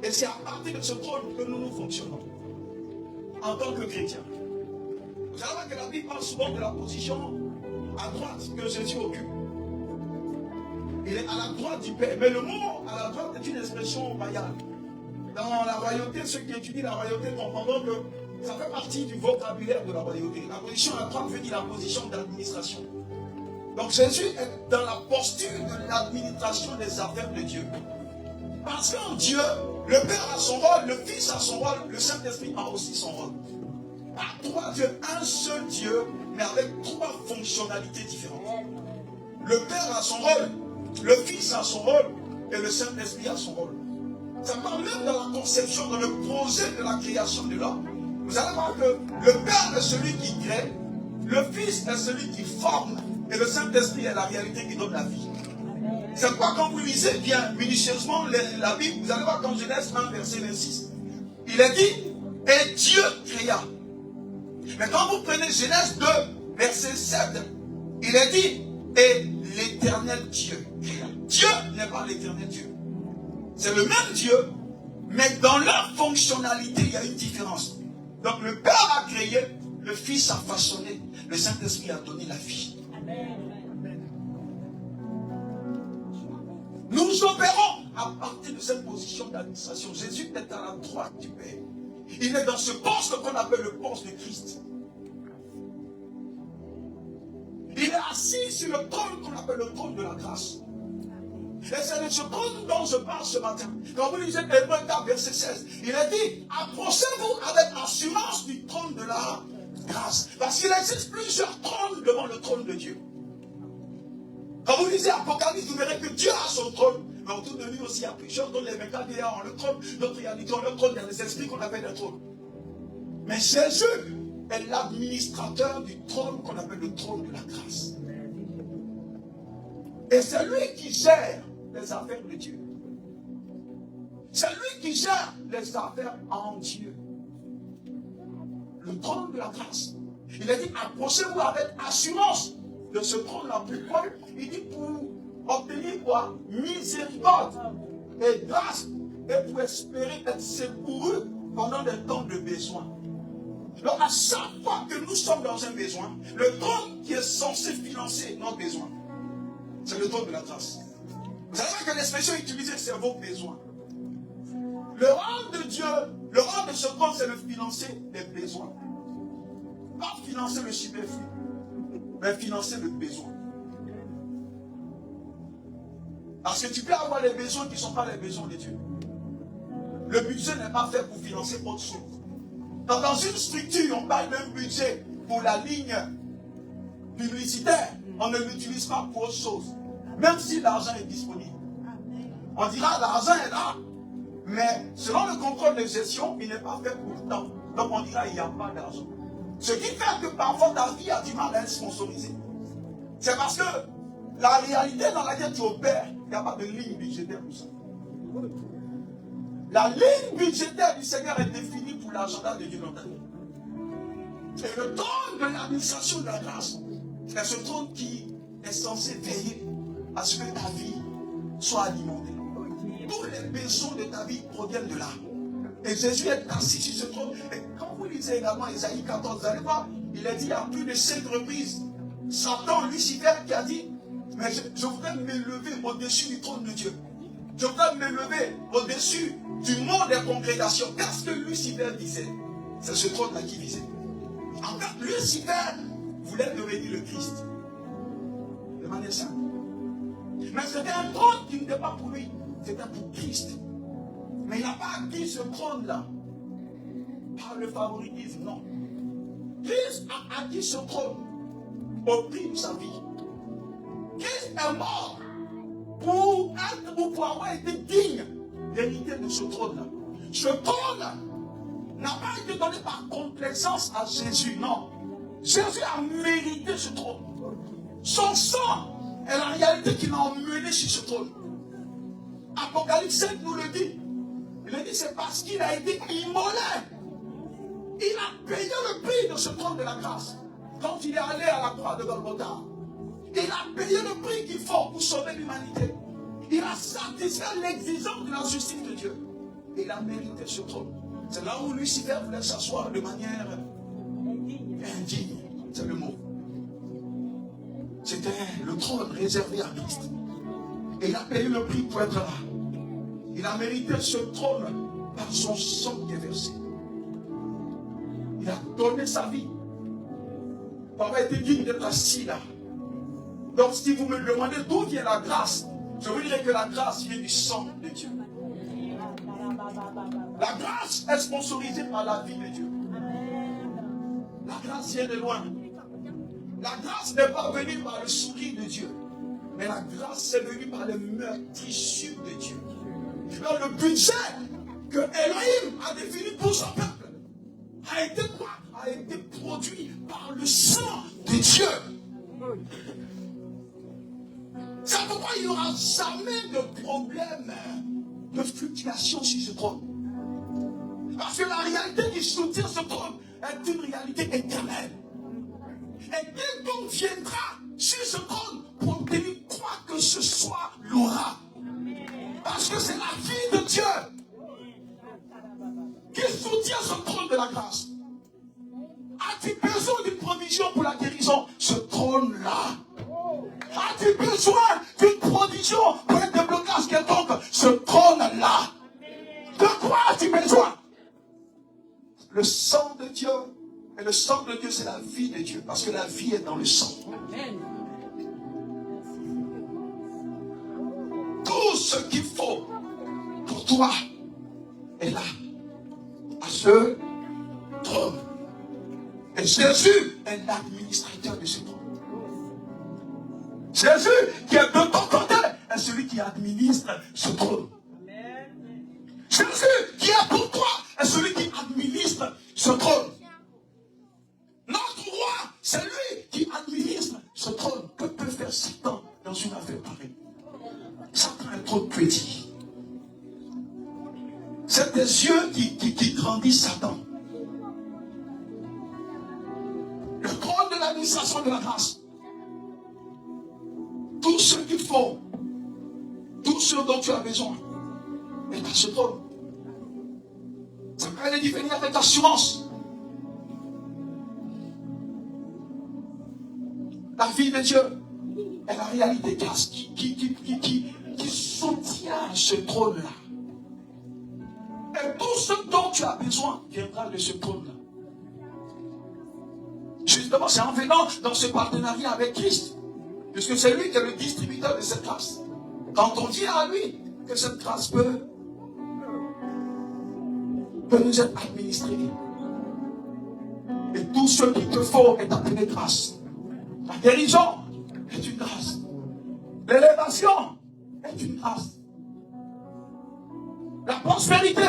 Et c'est à partir de ce trône que nous fonctionnons en tant que chrétiens. Vous allez voir que la Bible parle souvent de la position à droite que Jésus occupe. Il est à la droite du Père. Mais le mot à la droite est une expression royale. Dans la royauté, ceux qui étudient la royauté comprendront que ça fait partie du vocabulaire de la royauté. La position à la droite veut dire la position d'administration. Donc Jésus est dans la posture de l'administration des affaires de Dieu. Parce qu'en Dieu, le Père a son rôle, le Fils a son rôle, le Saint-Esprit a aussi son rôle. Par trois dieux, un seul Dieu, mais avec trois fonctionnalités différentes. Le Père a son rôle, le Fils a son rôle et le Saint-Esprit a son rôle. Ça parle même dans la conception, dans le projet de la création de l'homme. Vous allez voir que le Père est celui qui crée, le Fils est celui qui forme et le Saint-Esprit est la réalité qui donne la vie. C'est pourquoi quand vous lisez bien minutieusement la Bible, vous allez voir qu'en Genèse 1, verset 26, il est dit, et Dieu créa. Mais quand vous prenez Genèse 2, verset 7, il est dit, et l'éternel Dieu créa. Dieu n'est pas l'éternel Dieu. C'est le même Dieu, mais dans leur fonctionnalité, il y a une différence. Donc le Père a créé, le Fils a façonné, le Saint-Esprit a donné la vie. Nous opérons à partir de cette position d'administration. Jésus est à la droite du Père. Il est dans ce poste qu'on appelle le poste de Christ. Il est assis sur le trône qu'on appelle le trône de la grâce. Et c'est de ce trône dont je parle ce matin. Quand vous lisez Hébreux 4, verset 16, il est dit, approchez-vous avec assurance du trône de la grâce. Parce qu'il existe plusieurs trônes devant le trône de Dieu. Quand vous lisez Apocalypse, vous verrez que Dieu a son trône. Mais autour de lui aussi, il y a plusieurs trônes. Les Mécaniens ont le trône, d'autres réalités ont le trône, il y a les esprits qu'on appelle le trône. Mais Jésus est l'administrateur du trône qu'on appelle le trône de la grâce. Et c'est lui qui gère les affaires de Dieu. C'est lui qui gère les affaires en Dieu. Le trône de la grâce. Il a dit, approchez-vous avec assurance de ce trône-là. Pourquoi? Il dit pour obtenir quoi? Miséricorde et grâce, et pour espérer être secouru pendant des temps de besoin. Donc à chaque fois que nous sommes dans un besoin, le trône qui est censé financer notre besoin, c'est le trône de la grâce. Vous savez que l'expression utilisée, c'est vos besoins. Le rôle de Dieu, le rôle de ce trône, c'est de financer les besoins. Pas financer le superflu, mais financer le besoin. Parce que tu peux avoir les besoins qui ne sont pas les besoins de Dieu. Le budget n'est pas fait pour financer autre chose. Donc dans une structure, on parle d'un budget pour la ligne publicitaire. On ne l'utilise pas pour autre chose. Même si l'argent est disponible. On dira l'argent est là, mais selon le contrôle de gestion, il n'est pas fait pour tant. Donc on dira il n'y a pas d'argent. Ce qui fait que parfois ta vie a du mal à être sponsorisée. C'est parce que la réalité dans laquelle tu opères, il n'y a pas de ligne budgétaire pour ça. La ligne budgétaire du Seigneur est définie pour l'agenda de Dieu dans ta vie. Et le trône de l'administration de la grâce, c'est ce trône qui est censé veiller à ce que ta vie soit alimentée. Tous les besoins de ta vie proviennent de là. Et Jésus est assis sur ce trône. Et quand vous lisez également Isaïe 14, vous allez voir, il a dit à plus de 5 reprises, Satan, Lucifer, qui a dit, mais je voudrais m'élever au-dessus du trône de Dieu. Je voudrais m'élever au-dessus du monde des congrégations. Qu'est-ce que Lucifer disait? C'est ce trône-là qui visait. En fait, Lucifer voulait devenir le Christ. De manière simple. Mais c'était un trône qui n'était pas pour lui. C'était pour Christ. Mais il n'a pas acquis ce trône-là par le favoritisme, non. Christ a acquis ce trône au prix de sa vie. Christ est mort pour avoir été digne d'hériter de ce trône-là. Ce trône n'a pas été donné par complaisance à Jésus, non. Jésus a mérité ce trône. Son sang est la réalité qui l'a emmené sur ce trône. Apocalypse 7 nous le dit. Il a dit c'est parce qu'il a été immolé. Il a payé le prix de ce trône de la grâce. Quand il est allé à la croix de Golgotha, il a payé le prix qu'il faut pour sauver l'humanité. Il a satisfait l'exigence de la justice de Dieu. Et il a mérité ce trône. C'est là où Lucifer voulait s'asseoir de manière indigne. C'est le mot. C'était le trône réservé à Christ. Et il a payé le prix pour être là. Il a mérité ce trône par son sang qui est versé. Il a donné sa vie pour avoir été digne d'être assis là. Donc si vous me demandez d'où vient la grâce, je vous dirais que la grâce vient du sang de Dieu. La grâce est sponsorisée par la vie de Dieu. La grâce vient de loin. La grâce n'est pas venue par le sourire de Dieu, mais la grâce est venue par les meurtrissures de Dieu. Donc le budget que Elohim a défini pour son peuple a été quoi? A été produit par le sang de Dieu. C'est pourquoi il n'y aura jamais de problème de fluctuation sur ce trône. Parce que la réalité qui soutient ce trône est une réalité éternelle. Et quiconque viendra sur ce trône pour obtenir quoi que ce soit l'aura. Parce que c'est la vie de Dieu qui soutient ce trône de la grâce. As-tu besoin d'une provision pour la guérison? Ce trône-là. As-tu besoin d'une provision pour un déblocage quelconque? Ce trône-là. De quoi as-tu besoin? Le sang de Dieu. Et le sang de Dieu, c'est la vie de Dieu. Parce que la vie est dans le sang. Amen. Tout ce qu'il faut pour toi est là. À ce trône. Et Jésus est l'administrateur de ce trône. Jésus qui est de ton côté est celui qui administre ce trône. Jésus qui est pour toi est celui qui administre ce trône. Notre roi, c'est lui qui administre ce trône. Que peut faire Satan dans une affaire pareille? trop de crédit. C'est tes yeux qui grandissent Satan. Le trône de l'administration de la grâce. Tout ce qu'il faut, tout ce dont tu as besoin, est à ce trône. Ça permet d'y venir avec assurance. La vie de Dieu est la réalité qui soutient ce trône-là. Et tout ce dont tu as besoin viendra de ce trône-là. Justement, c'est en venant dans ce partenariat avec Christ, puisque c'est lui qui est le distributeur de cette grâce. Quand on vient à lui, que cette grâce peut nous être administrée. Et tout ce qu'il te faut est appelé grâce. La guérison est une grâce. L'élévation est une grâce. La prospérité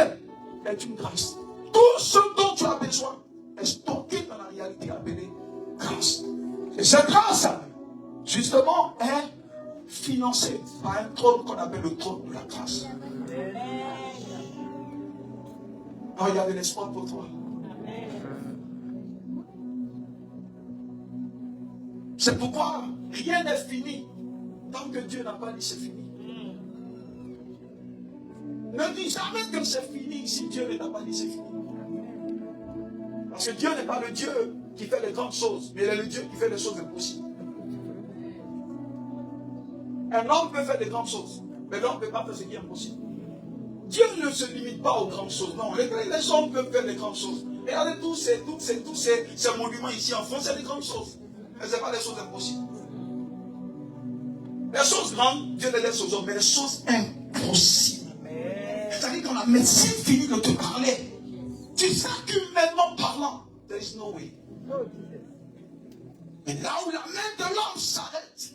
est une grâce. Tout ce dont tu as besoin est stocké dans la réalité appelée grâce. Et cette grâce, justement, est financée par un trône qu'on appelle le trône de la grâce. Alors, il y a de l'espoir pour toi. C'est pourquoi rien n'est fini tant que Dieu n'a pas dit c'est fini. Ne dis jamais que c'est fini si Dieu n'a pas dit c'est fini. Parce que Dieu n'est pas le Dieu qui fait les grandes choses, mais il est le Dieu qui fait les choses impossibles. Un homme peut faire des grandes choses, mais l'homme ne peut pas faire ce qui est impossible. Dieu ne se limite pas aux grandes choses. Non, les hommes peuvent faire des grandes choses. Regardez tous ces monuments ici en France, c'est des grandes choses. Mais ce n'est pas des choses impossibles. Les choses grandes, Dieu les laisse aux hommes, mais les choses impossibles. C'est-à-dire quand la médecine finit de te parler, tu sais qu'humainement parlant, there is no way. Mais là où la main de l'homme s'arrête,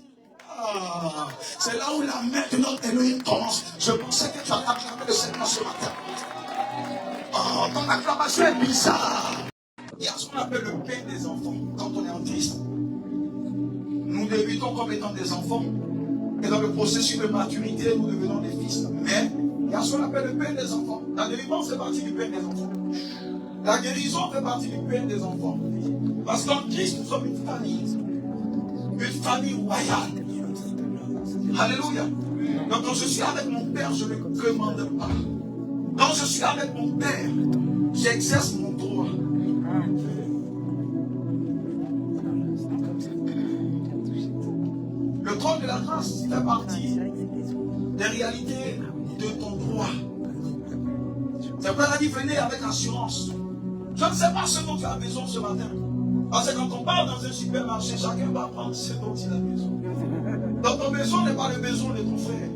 c'est là où la main de notre Elohim commence. Je pensais que tu as acclamé le Seigneur ce matin. Oh, ton acclamation est bizarre. Il y a ce qu'on appelle le pain des enfants. Quand on est en Christ, nous débutons comme étant des enfants. Et dans le processus de maturité, nous devenons des fils. Mais il y a ce qu'on appelle le pain des enfants. La délivrance fait partie du pain des enfants. La guérison fait partie du pain des enfants. Parce qu'en Christ, nous sommes une famille royale. Alléluia. Donc quand je suis avec mon Père, je ne commande pas. Quand je suis avec mon Père, j'exerce mon droit. Le trône de la grâce fait partie des réalités de ton droit. C'est pourquoi il a dit venez avec assurance. Je ne sais pas ce dont tu as besoin ce matin. Parce que quand on parle dans un supermarché, chacun va prendre ce dont il a besoin. Donc ton besoin n'est pas le besoin de ton frère.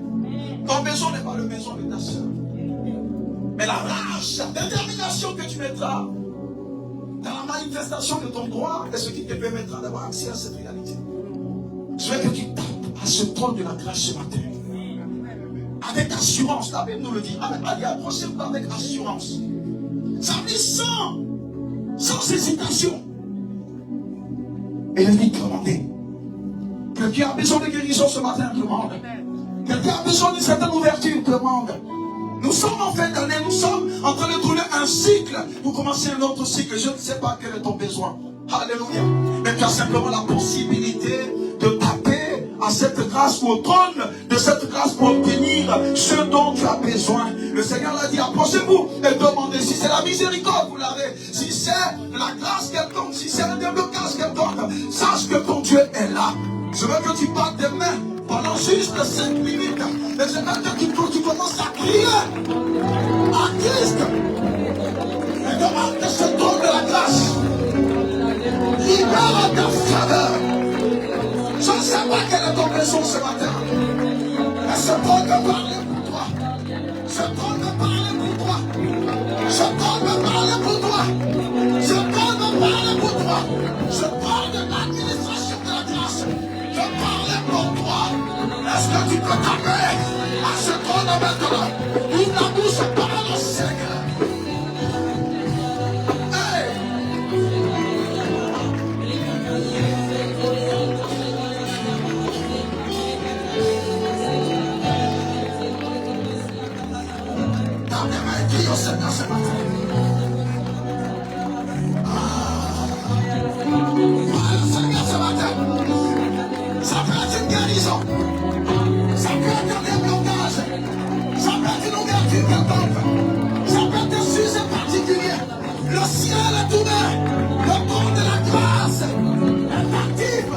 Ton besoin n'est pas le besoin de ta soeur. Mais la rage, la détermination que tu mettras dans la manifestation de ton droit est ce qui te permettra d'avoir accès à cette réalité. Je veux que tu tapes à ce trône de la grâce ce matin. Avec assurance, la Bible nous le dit. Allez, approchez-vous avec assurance. Ça veut dire sans hésitation. Et il dit commandez. Quelqu'un a besoin de guérison ce matin, demande. Quelqu'un a besoin d'une certaine ouverture, demande. Nous sommes en fin d'année, nous sommes en train de tourner un cycle. Pour commencer un autre cycle, je ne sais pas quel est ton besoin. Alléluia. Mais tu as simplement la possibilité de taper à cette grâce ou au trône de cette grâce pour obtenir ce dont tu as besoin. Le Seigneur l'a dit, approchez-vous et demandez. Si c'est la miséricorde, vous l'avez. Si c'est la grâce qu'elle donne, si c'est le déblocage qu'elle donne, sache que ton Dieu est là. Je veux que tu battes tes mains pendant juste 5 minutes. Et je veux que tu commences à crier à Christ. Et demande que ce trône de la grâce libère ta faveur. Je ne sais pas quel est ton besoin ce matin. Mais ce trône veut parler pour toi. Ce trône veut parler pour toi. Ce trône veut parler pour toi. Ce trône veut parler pour toi. Je parle de l'administration de la grâce. Je parle pour toi. Est-ce que tu peux taper à ce trône maintenant? Ouvre la bouche et parle au Seigneur. Hey! Crie au Seigneur ce matin. Le Seigneur ce matin. Ça peut être une guérison. Ça peut être un déblocage. Ça peut être une ouverture quelconque. Ça peut être un sujet particulier. Le ciel est ouvert. Le pont de la grâce est actif.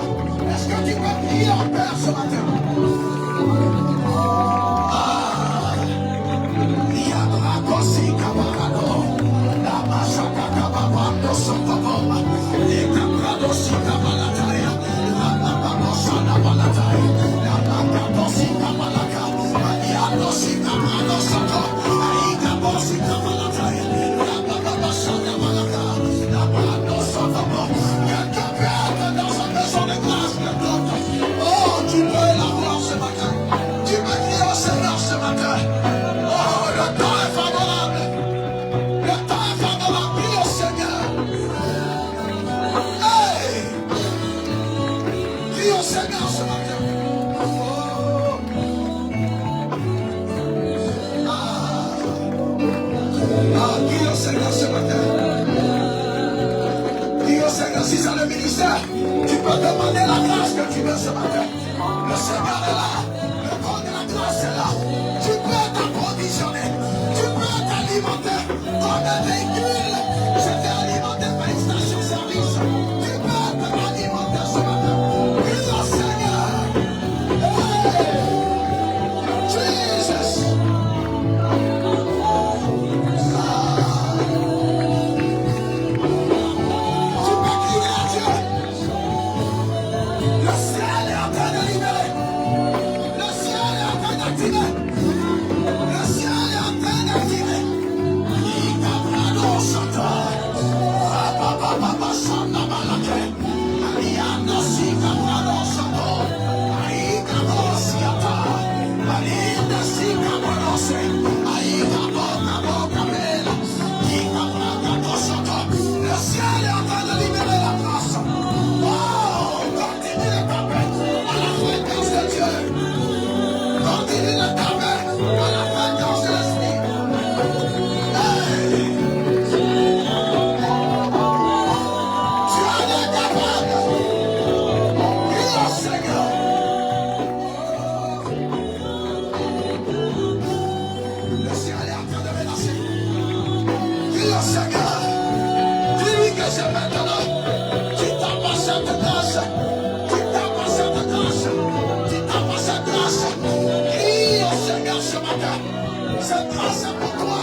Est-ce que tu peux prier en Père ce matin? Oh, tu peux l'avoir ce matin. Tu peux crier au Seigneur ce matin. Oh, le temps est favorable. Le temps est favorable. Prie au Seigneur. Hey! Prie au Seigneur ce matin. Prie au Seigneur ce matin. Prie au Seigneur si c'est le ministère. Tu peux demander la grâce que tu veux ce matin. Le Seigneur est là. Le corps de la grâce est là. Tu peux t'approvisionner. Tu peux t'alimenter comme un véhicule. Je t'ai alimenté par une station-service. Tu peux t'alimenter ce matin. Prie au Seigneur. Hey! Jesus. Tu peux crier à Dieu. Le ciel est en train de libérer. Le ciel est en train d'activer. Le ciel est en train d'activer. Ikabrado Sata. Rabababa Sanda Balake. Aliando Sikabrado Sato. Aikabo Siata. Alinda Sikabrose. Aikabo Kabo Kabela. Ikabrado Sato. Le ciel est en train de libérer la grâce. Oh, continue de taper à la fréquence de Dieu. Continue de taper à la fréquence de l'Esprit. Hey! Tu en es capable. Prie au Seigneur. Le ciel est en train de menacer. Prie au Seigneur. Dis-lui que c'est maintenant. Tu tapes à cette grâce. Tu tapes à cette grâce. Tu tapes à cette grâce. Crie au Seigneur ce matin. Cette grâce est pour toi.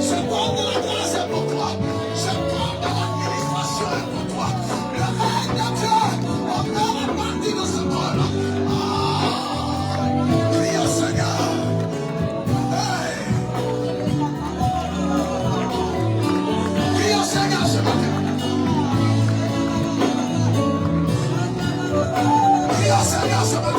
Ce don de la grâce est pour toi. Ce don de l'administration est pour toi. Le règne de Dieu opère à partir de ce trône. Crie au Seigneur. Hey! Crie au Seigneur ce matin. Crie au Seigneur ce matin.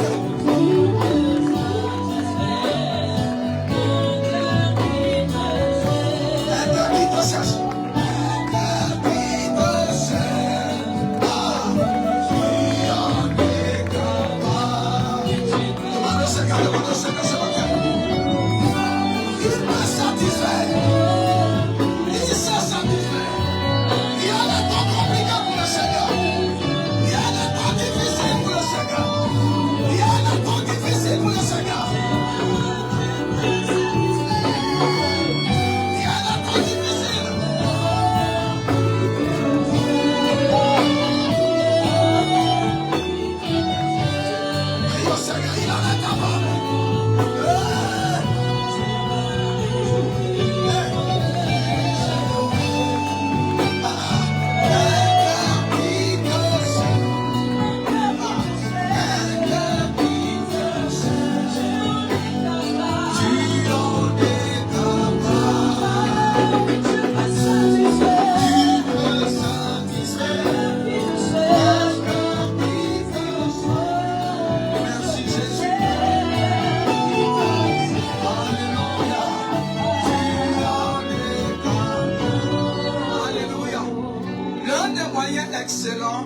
Excellent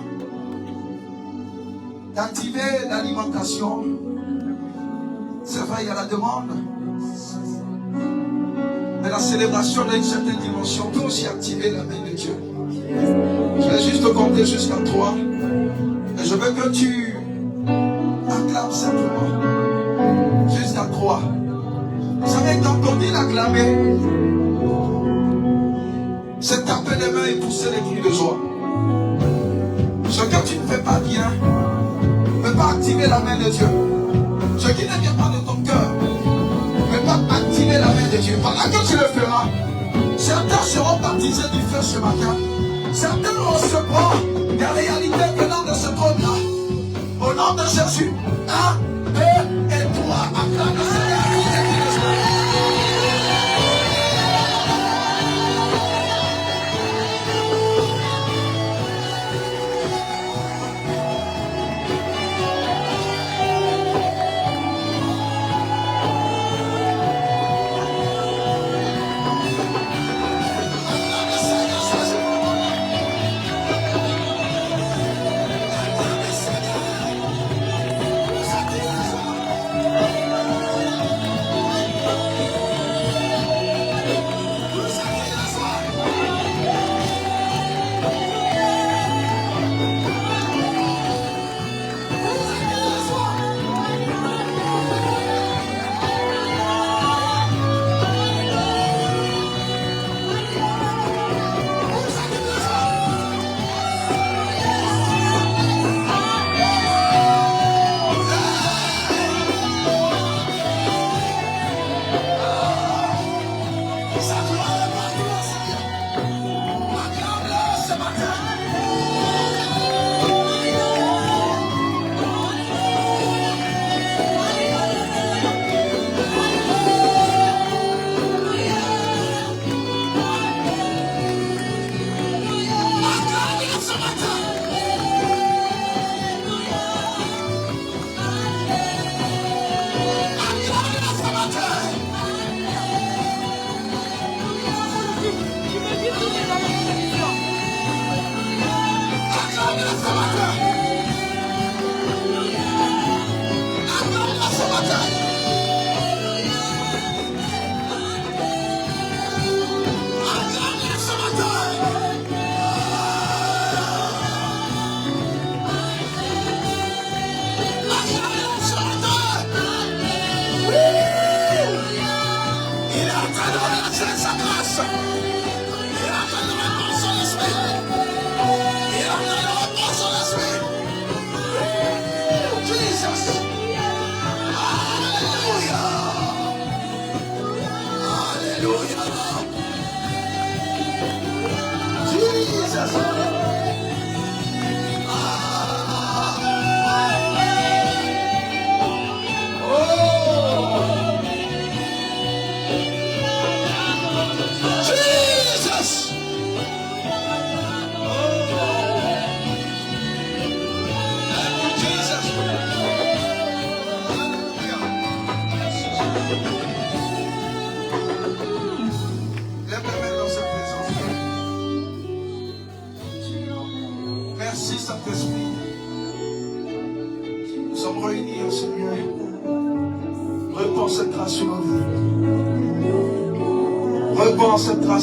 d'activer l'alimentation. C'est vrai, il y a la demande. Mais la célébration a une certaine dimension. On peut aussi activer la main de Dieu. Je vais juste te compter jusqu'à 3. Et je veux que tu acclames simplement. Jusqu'à 3. Vous savez, quand on dit l'acclamer, c'est taper les mains et pousser les cris de joie. Ce que tu ne fais pas bien ne peut pas activer la main de Dieu. Ce qui ne vient pas de ton cœur ne peut pas activer la main de Dieu. Pendant que tu le feras, certains seront baptisés du feu ce matin. Certains recevront des réalités venant de ce trône-là. Au nom de Jésus. 1, 2 et 3. Acclame le Seigneur.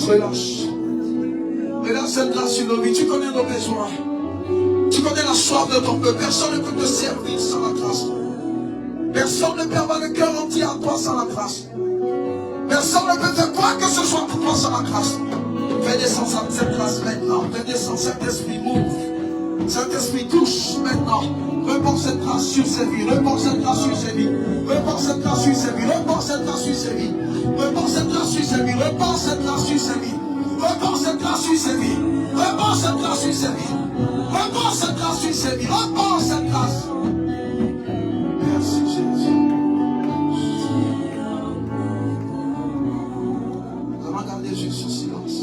Relâche. Relâche cette grâce sur nos vies. Tu connais nos besoins. Tu connais la soif de ton peuple. Personne ne peut te servir sans la grâce. Personne ne peut avoir le cœur entier à toi sans la grâce. Personne ne peut faire quoi que ce soit pour toi sans la grâce. Fais descendre cette grâce maintenant. Fais descendre cet esprit move. Cet esprit touche maintenant. Repends cette grâce sur ses vies. Repends cette grâce sur ses vies. Repends cette grâce sur ses vies. Repends cette grâce sur ses vies. Repends cette grâce sur ses vies. Repends cette grâce sur ses vies. Repends cette grâce sur ses vies. Repends cette grâce sur ses vies. Repends cette grâce sur ses vies. Repends cette grâce. Merci Jésus. Nous allons garder juste ce silence.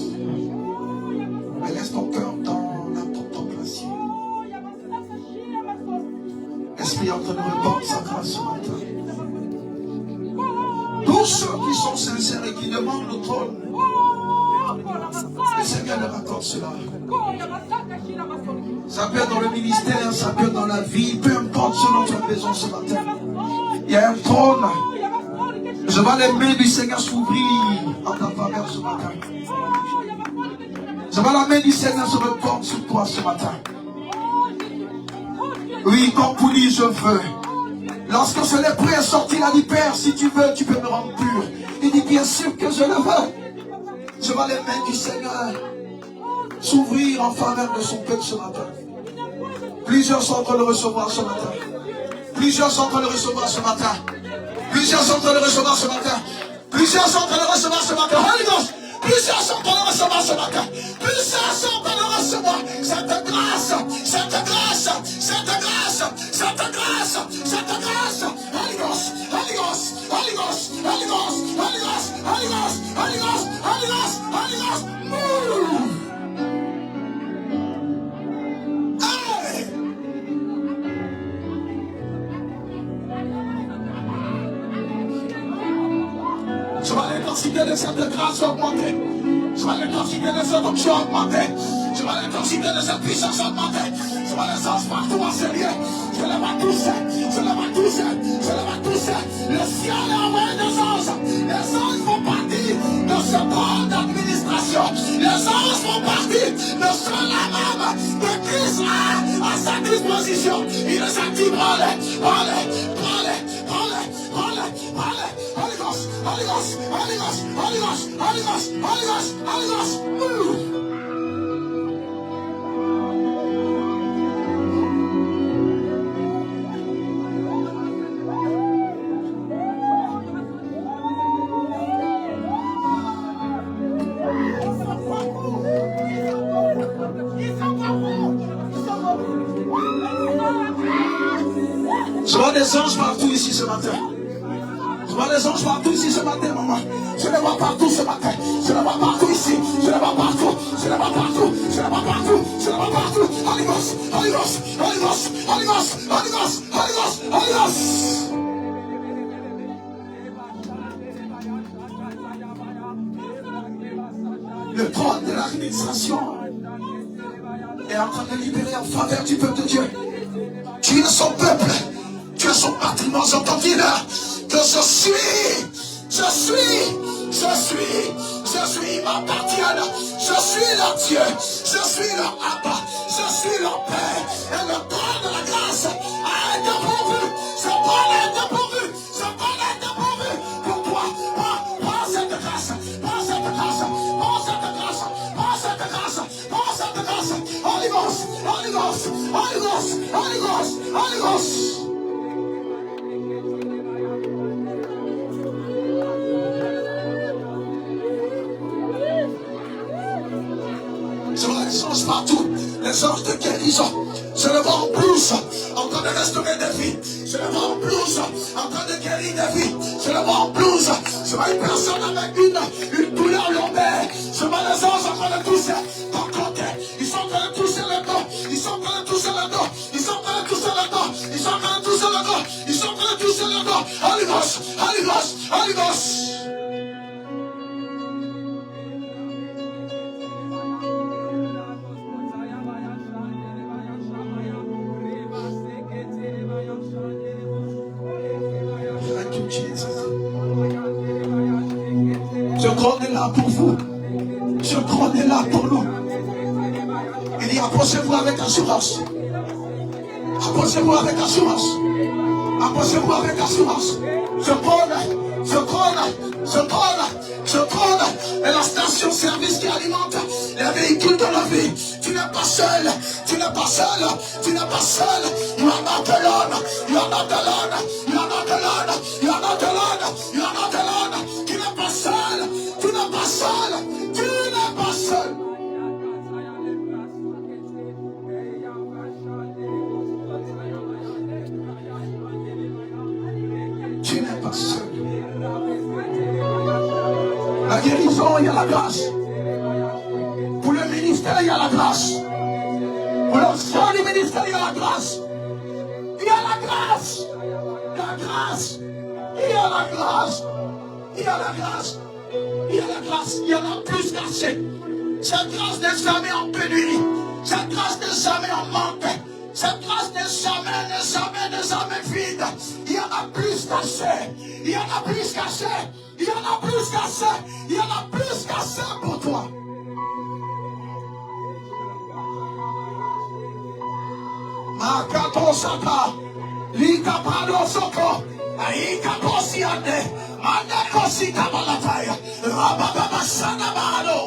Mais laisse ton cœur dans la contemplation. L'Esprit est en train de répandre sa grâce ce matin. Tous ceux qui sont sincères et qui demandent le trône, le Seigneur leur accorde cela. Ça peut être dans le ministère, ça peut être dans la vie, peu importe ce dont tu as besoin ce matin. Il y a un trône. Le Je vois les mains du Seigneur s'ouvrir en ta faveur ce matin. Je vois la main du Seigneur se répandre sur toi ce matin. Oui, comme pour dire je veux. Lorsque ce lépreux est sorti, il a dit Père, si tu veux, tu peux me rendre pur. Il dit bien sûr que je le veux. Je vois les mains du Seigneur s'ouvrir en faveur de son peuple ce matin. Plusieurs sont en train de recevoir ce matin. Plusieurs sont en train de recevoir ce matin. Plusieurs sont en train de recevoir ce matin. Plusieurs sont en train de recevoir ce matin. Holy Ghost. Plusieurs sont en train de recevoir ce matin. Plusieurs sont en train de recevoir cette grâce. Cette grâce. Cette grâce. Cette grâce. Cette grâce. Holy Ghost. Holy Ghost. Holy Ghost. Holy Ghost. Holy Ghost. Holy Ghost. Holy Ghost. Holy Ghost. Holy Ghost. Move. Je vais l'intensité de cette grâce augmenter. Je vais l'intensité de cette onction augmenter. Je vais l'intensité de cette puissance augmenter. Je vais les anges partout en sérieux. Je les vois tous. Je les vois tous. Je les vois tous. Le ciel a envoyé des anges. Les anges font partie de ce corps d'administration. Les anges font partie de ce lamame que Christ a à sa disposition. Il les a dit, allez, allez, allez, allez, allez, allez. Holy Ghost, Holy Ghost, Holy Ghost, Holy Ghost, Holy Ghost, Holy Ghost, Holy Ghost, move. Je vois des anges partout ici ce matin. Je vois les anges partout ici ce matin, maman. Je les vois partout ce matin. Je les vois partout ici. Je les vois partout. Je les vois partout. Je les vois partout. Je les vois partout. Holy Ghost, Holy Ghost, Holy Ghost, Holy Ghost, Holy Ghost, Holy Ghost, Holy Ghost. Le trône de l'administration est en train de libérer en faveur du peuple de Dieu. Tu es son peuple. Tu es son patrimoine. J'entends dire que je suis, ils m'appartiennent, je suis leur Dieu, je suis leur Abba, je suis leur Père, et le trône de la grâce a été pourvu, ce trône a été pourvu, ce trône a été pourvu pour toi, prends cette grâce, prends cette grâce, prends cette grâce, prends cette grâce, prends cette grâce, Holy Ghost, Holy Ghost, Holy Ghost, Holy Ghost, Holy Ghost. Je vois les anges partout, les anges de guérison. Je le vois en blouse, en train de restaurer des vies. Je le vois en blouse, en train de guérir des vies. Je le vois en blouse. Je vois une personne avec une douleur lombaire. Je vois les anges en train de toucher ton côté. Ils sont en train de toucher le dos. Ils sont en train de toucher le dos. Ils sont en train de toucher le dos. Ils sont en train de toucher le dos. Ils sont en train de toucher le dos. Holy Ghost, Holy Ghost, Holy Ghost. Ce trône est là pour vous. Ce trône est là pour nous. Il dit approchez-vous avec assurance. Approchez-vous avec assurance. Approchez-vous avec assurance. Ce trône est la station-service qui alimente les véhicules de la vie. Tu n'es pas seul. Tu n'es pas seul. Tu n'es pas seul. You are not alone. You are not alone. You are not alone. You are not alone. You are not alone. Tu n'es pas seul. Tu n'es pas seul. Tu n'es pas seul. Tu n'es pas seul. La guérison, il y a la grâce. Pour le ministère, il y a la grâce. Pour l'onction du ministère, il y a la grâce. Il y a la grâce. La grâce. Il y a la grâce. Il y a la grâce. Il y a la grâce. Il y en a plus cachée. Cette grâce n'est jamais en pénurie. Cette grâce n'est jamais en manque. Cette grâce n'est jamais vide. Il y a en a plus qu'assez. Il y en a plus qu'assez. Il y en a plus qu'assez. Il y en a plus qu'assez pour toi. Makato Saka. Lika Prado Soko. Aika Kosiane. Manda Kosika Malataya. Rababa Sana Mahalo.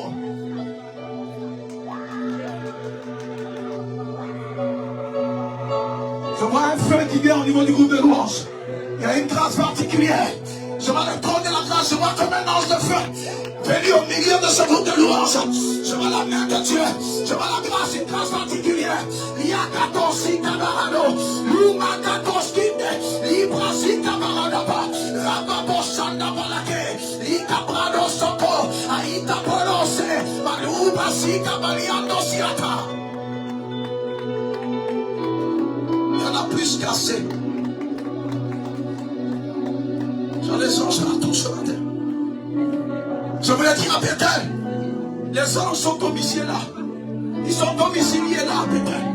Je vois un feu qui vient au niveau du groupe de louange. Il y a une grâce particulière. Je vois le trône de la grâce. Je vois comme un ange de feu venu au milieu de ce groupe de louange. Je vois la main de Dieu. Je vois la grâce, une grâce particulière. Yakato Kabarado. Lumakato Skinde. Librasi Kabaradaba. Rababo Sanda Balake. Ikabrado Soko. Aita Polose. Malubasi Kabaliando Siata. Plus qu'assez. Sur les anges là, tout ce matin. Je voulais dire à Bethel, les anges sont domiciliés là. Ils sont domiciliés là, Bethel.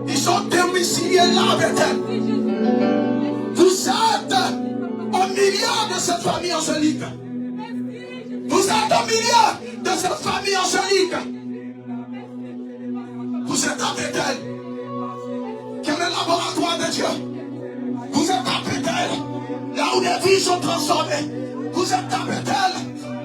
Ils sont domiciliés là, Bethel. Vous êtes au milieu de cette famille angélique. Vous êtes au milieu de cette famille angélique. Vous êtes à Bethel. Quel est le laboratoire de Dieu? Vous êtes à Bethel, là où les vies sont transformées. Vous êtes à Bethel,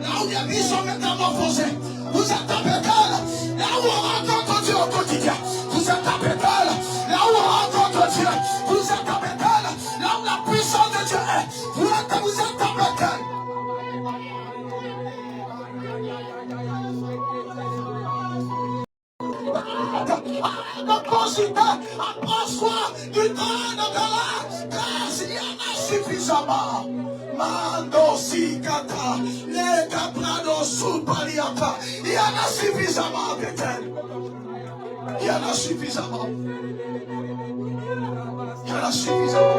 là où les vies sont métamorphosées. Vous êtes à Bethel, là où on rencontre Dieu au quotidien. Vous êtes à Bethel, là où on rencontre Dieu. Vous êtes à Bethel, là où la puissance de Dieu est. Vous êtes à Bethel. Approche-toi du trône de la grâce. Il y en a suffisamment. Mando Sikata, les Caprado Soupaliata. Il y en a suffisamment, Bethel. Il y en a suffisamment. Il y en a suffisamment.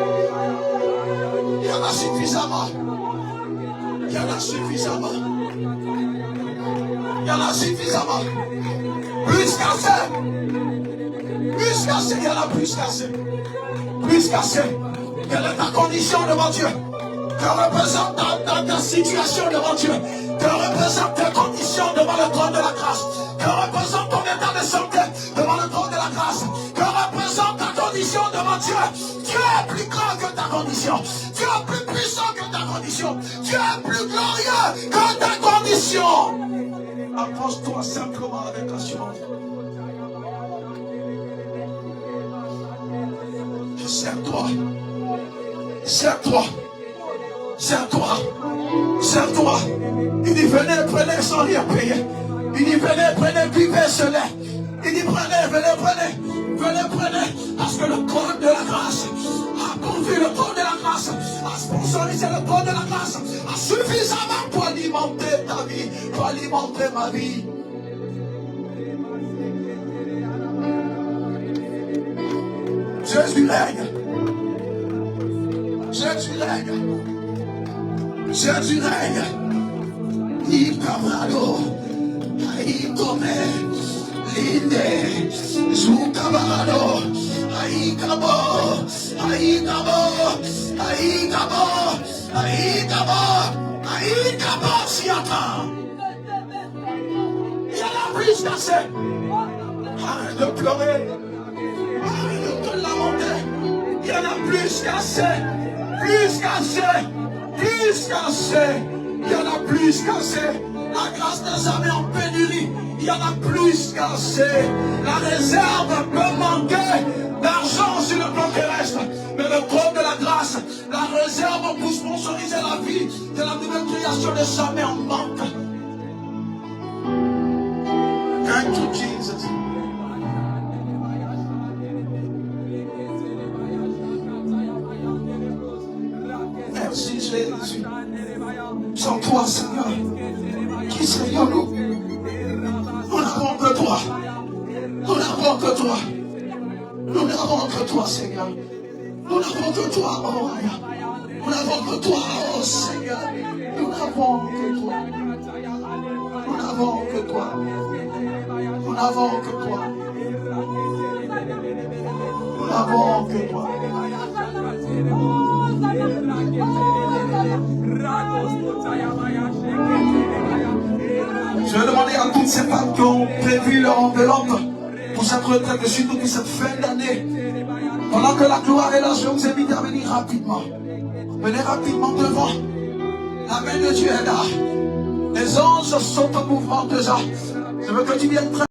Il y en a suffisamment. Il y en a suffisamment. Il y en a suffisamment. Plus qu'assez. Plus qu'assez, il y en a plus qu'assez. Plus qu'assez. Quelle est ta condition devant Dieu? Que représente ta situation devant Dieu? Que représente tes conditions devant le trône de la grâce? Que représente ton état de santé devant le trône de la grâce? Que représente ta condition devant Dieu? Dieu est plus grand que ta condition. Dieu est plus puissant que ta condition. Dieu est plus glorieux que ta condition. Approche-toi simplement avec assurance. Serre-toi. Serre-toi. Serre-toi. Serre-toi. Il dit venez, prenez sans rien payer. Il dit venez, prenez, buvez ce lait. Il dit prenez, venez, prenez. Venez, prenez. Parce que le trône de la grâce a pourvu, le trône de la grâce a sponsorisé, le trône de la grâce a suffisamment pour alimenter ta vie, pour alimenter ma vie. Jésus règne. Jésus règne. Jésus règne. Il camarado. Il come. L'idée. Sous camarado. Aïe cabo. Aïe cabo. Aïe cabo. Aïe cabo. Aïe cabo. Siata. Il y en a plus qu'assez. Arrête de pleurer. Arrête de te lamenter. Il y en a plus qu'assez. Plus qu'assez. Plus qu'assez. Il y en a plus qu'assez. La grâce n'est jamais en pénurie. Il y en a plus qu'assez. La réserve peut manquer d'argent sur le plan terrestre. Mais le trône de la grâce, la réserve pour sponsoriser la vie de la nouvelle création n'est jamais en manque. Thank you, Jesus. Merci Jésus. Sans toi, Seigneur, qui serions-nous? Nous n'avons que toi. Nous n'avons que toi. Nous n'avons que toi, Seigneur. Nous n'avons que toi, oh Aya. Nous n'avons que toi, oh Seigneur. Nous n'avons que toi. Nous n'avons que toi. Nous n'avons que toi. Nous n'avons que toi. à toutes ces femmes qui ont prévu leur enveloppe pour cette retraite et surtout pour cette fin d'année. Pendant que la gloire est là, je vous invite à venir rapidement. Venez rapidement devant. La main de Dieu est là. Les anges sont en mouvement déjà. Je veux que tu viennes très